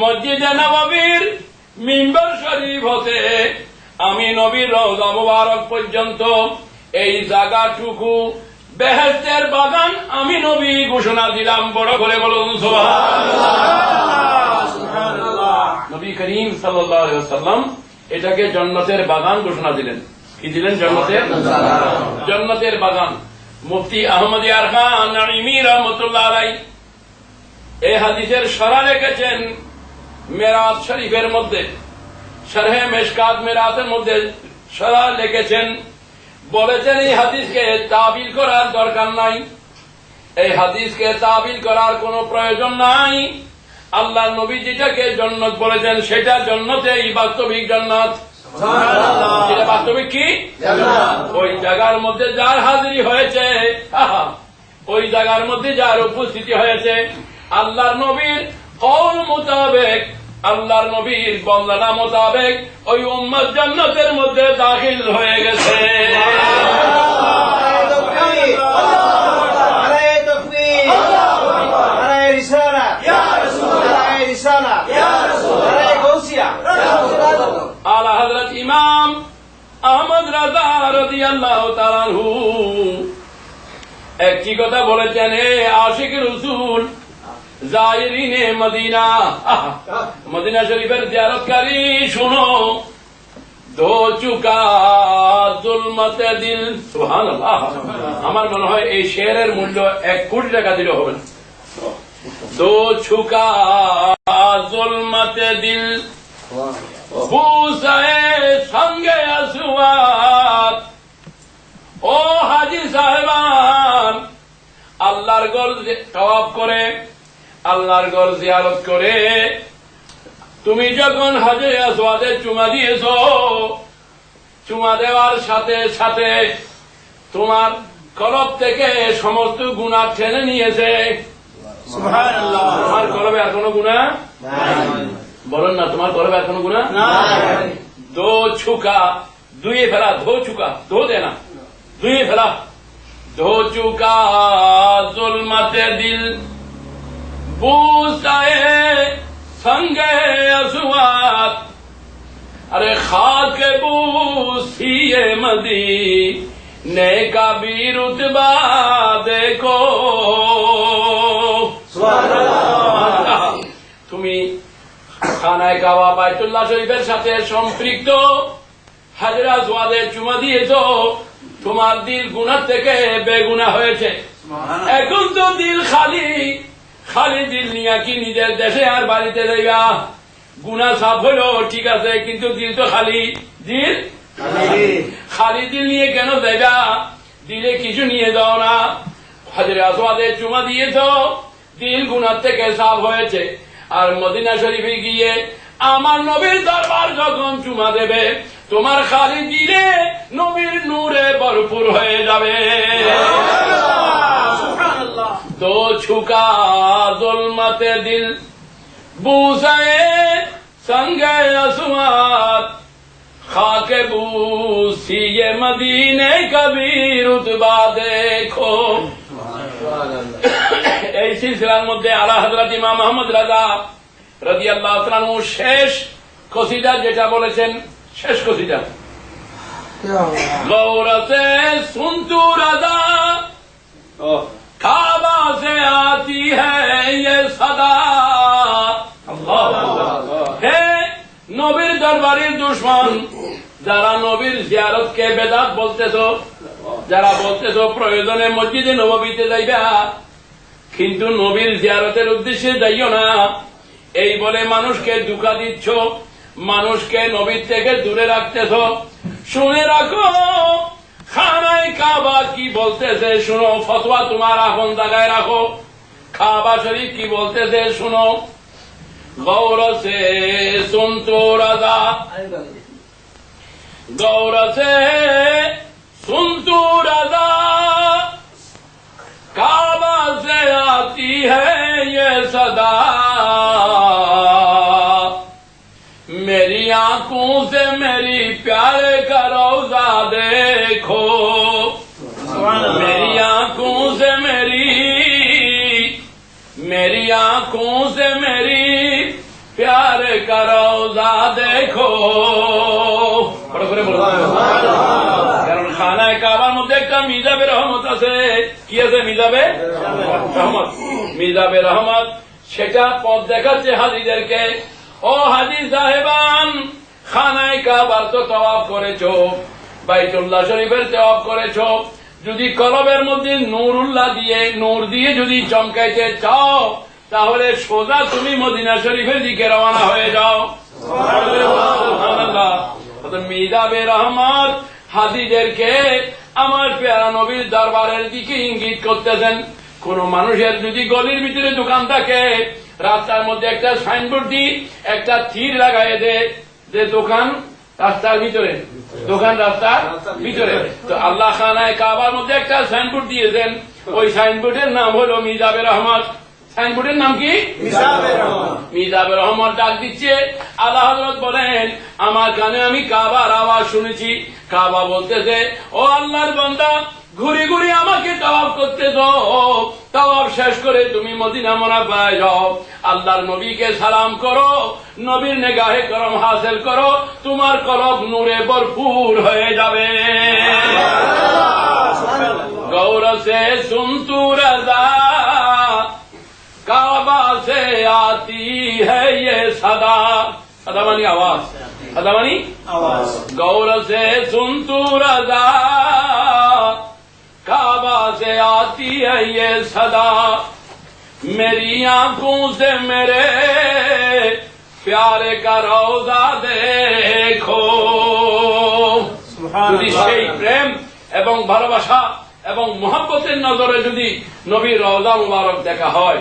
মসজিদে নববীর মিম্বার শরীফ হতে আমি নবীর রওজা মুবারক পর্যন্ত এই জায়গাটুকু বেহেশতের বাগান আমি নবী ঘোষণা দিলাম। বড় করে বলুন সুবহানাল্লাহ। নবী করিম সাল্লাল্লাহু আলাইহি ওয়াসাল্লাম এটাকে জান্নাতের বাগান ঘোষণা দিলেন। কি দিলেন? জান্নাতের বাগান। মুফতি আহমদ ইয়ার খান নাঈমি রাহমাতুল্লাহ আলাইহি এই হাদিসের শরহ লিখেছেন মেরাজ শরীফের মধ্যে, শরহে মিশকাত মেরাজের মধ্যে শরহ লিখেছেন, বলেছেন এই হাদিসকে তাবিল করার দরকার নাই, এই হাদিসকে তাবিল করার কোনো প্রয়োজন নাই। আল্লাহ নবী যেটাকে জান্নাত বলেছেন সেটা জান্নাতেই বাস্তবিক জান্নাত। যেটা বাস্তবিক কি? ওই জায়গার মধ্যে যার হাজিরি হয়েছে, ওই জায়গার মধ্যে যার উপস্থিতি হয়েছে, আল্লাহর নবীর কওল মোতাবেক, আল্লাহর নবীর বর্ণনা মোতাবেক ওই উম্মত জান্নাতের মধ্যে দাখিল হয়ে গেছে। আলা হযরত ইমাম আহমদ রাজা রাদিয়াল্লাহু তাআলা আনহু একটি কথা বলেছেন, হে আশিক রাসূল জায়রিনে মদিনা, মদিনা শরীফের জিয়ারতকারী শুনো, দো চুকা জুলমতে দিল। সুবহানাল্লাহ। আমার মনে হয় এই শেয়ারের মূল্য 1 কোটি টাকা দিলে হবে না। দো চুকা জুলমতে দিল বুসায়ে সঙ্গে আসওয়াত। ও হাজী সাহেবান, আল্লাহর ঘর তওয়াফ করে, আল্লাহর ঘর জিয়ারত করে তুমি যখন হাজরে আসওয়াদে চুমা দিয়েছ, চুমা দেওয়ার সাথে সাথে তোমার কলব থেকে সমস্ত গুনাহ টেনে নিয়েছে। সুবহানাল্লাহ। তোমার কলবে আর কোনো গুনাহ নাই? বলেন না, তোমার কলবে আর কোনো গুনাহ নাই। দো ছুকা, ধুয়ে ফেলা, ধো চুকা, ধো দেনা, ধুয়ে ফেলা, ধো চুকা জুলমতে দিল বুসায়ে সঙ্গে আসওয়াত। अरे खाक बूसिए मदीने का भी रुतबा देखो। তুমি খানায় কাবা বাইতুল্লাহ শরীফের সাথে সম্পৃক্ত হাজরা আসওয়াদে চুমা দিয়েছ, তোমার দিল গুনাহ থেকে বেগুনাহ হয়েছে। এখন তো দিল খালি, খালি দিল নিয়ে কি নিজের দেশে আর বাড়িতে যাইবা? গুনাহ সাফ হলো ঠিক আছে, কিন্তু দিল তো খালি। দিল খালি দিল নিয়ে কেন যাইবা? দিলে কিছু নিয়ে যাও না। হাজরে আসওয়াদে চুমা দিয়েছ, দিল গুনাহ থেকে সাফ হয়েছে। আর মদিনা শরীফে গিয়ে আমার নবীর দরবার যখন চুমা দেবে, তোমার খালি দিলে নবীর নূরে ভরপুর হয়ে যাবে। তো ছুকা জুলমতে দিল বুসায়ে সঙ্গে আসওয়াত খাকে বুসিয়ে মদিনে কবি রুতবা দেখো। এই সিলসিলার মধ্যে আলা হযরত ইমাম আহমদ রাজা রাদিয়াল্লাহু তাআলা আনহু শেষ কসিদা যেটা বলেছেন, শেষ কসিদা, गौर से सुन तू रजा काबा से आती है ये सदा। হে নবীর দরবারের দুশ্মন, যারা নবীর জিয়ারতকে বেদাত বলতেছো, যারা বলতেছো প্রয়োজনে মসজিদে নববীতে যাইবা কিন্তু নবীর জিয়ারতের উদ্দেশ্যে যাইও না, এই বলে মানুষকে ধোঁকা দিচ্ছ, মানুষকে নবীর থেকে দূরে রাখতেছ। শুনে রাখো খানায় কাবা কি বলতেছে, শুনো। ফতোয়া তোমার আপন জায়গায় রাখো। কাবা শরীফ কি বলতেছে শুনো। গৌর সে সুন তো রাজা, गौर से सुन तू रजा काबा से आती है ये सदा। मेरी आंखों से मेरी प्यारे का रोजा देखो, मेरी आंखों से मेरी आंखों से मेरी प्यारे का रोजा देखो। কারণ খানায় কাবার মধ্যে একটা মিজাবে রহমত আছে। কি আছে? মিজাবে রহমত। মিজাবে রহমত সেটা পথ দেখাচ্ছে হাজিদেরকে। ও হাজি সাহেবান, খানায় কাবার তো তওয়াফ করেছো, বাইতুল্লাহ শরীফের তওয়াফ করেছো, যদি কলবের মধ্যে নূরুল্লাহ দিয়ে, নূর দিয়ে যদি চমকাইতে চাও তাহলে সোজা তুমি মদিনা শরীফের দিকে রওনা হয়ে যাও। সুবহানাল্লাহ। মিজাবে রহমত হাজিদেরকে আমার পেয়ারা নবীর দরবারের দিকে ইঙ্গিত করতেছেন। কোন মানুষের যদি গলির ভিতরে দোকান থাকে, রাস্তার মধ্যে একটা সাইনবোর্ড দিয়ে একটা তীর লাগাই দেয় যে দোকান রাস্তার ভিতরে, দোকান রাস্তার ভিতরে, তো আল্লাহ খানায় কাবার মধ্যে একটা সাইনবোর্ড দিয়েছেন। ওই সাইনবোর্ডের নাম হলো মিজাবে রহমত। সাইনবোর্ডের নাম কি? মিজাবে রহমত ডাক দিচ্ছে। আল্লাহ হযরত বলেন, আমার কানে আমি কাবার আওয়াজ শুনেছি। কাবা বলতেছে, ও আল্লাহর বান্দা, ঘুরে ঘুরে আমাকে তাওয়াফ করতে দাও, তাওয়াফ শেষ করে তুমি মদিনা মুনাওয়ারায় যাও, আল্লাহর নবীকে সালাম করো, নবীর নিগাহে করম হাসিল করো, তোমার কলব নূরে ভরপুর হয়ে যাবে। গৌর সে সুন তু রাজা काबा से आती है ये सदा। सदा मानी आवाज, सदा मानी आवाज। गौर से सुन तू रजा काबा से आती है ये सदा। मेरी आंखों से मेरे प्यारे का रोजा देखो। যদি সেই প্রেম এবং ভালোবাসা এবং মহব্বতের নজরে যদি নবীর রওজা মুবারক দেখা হয়,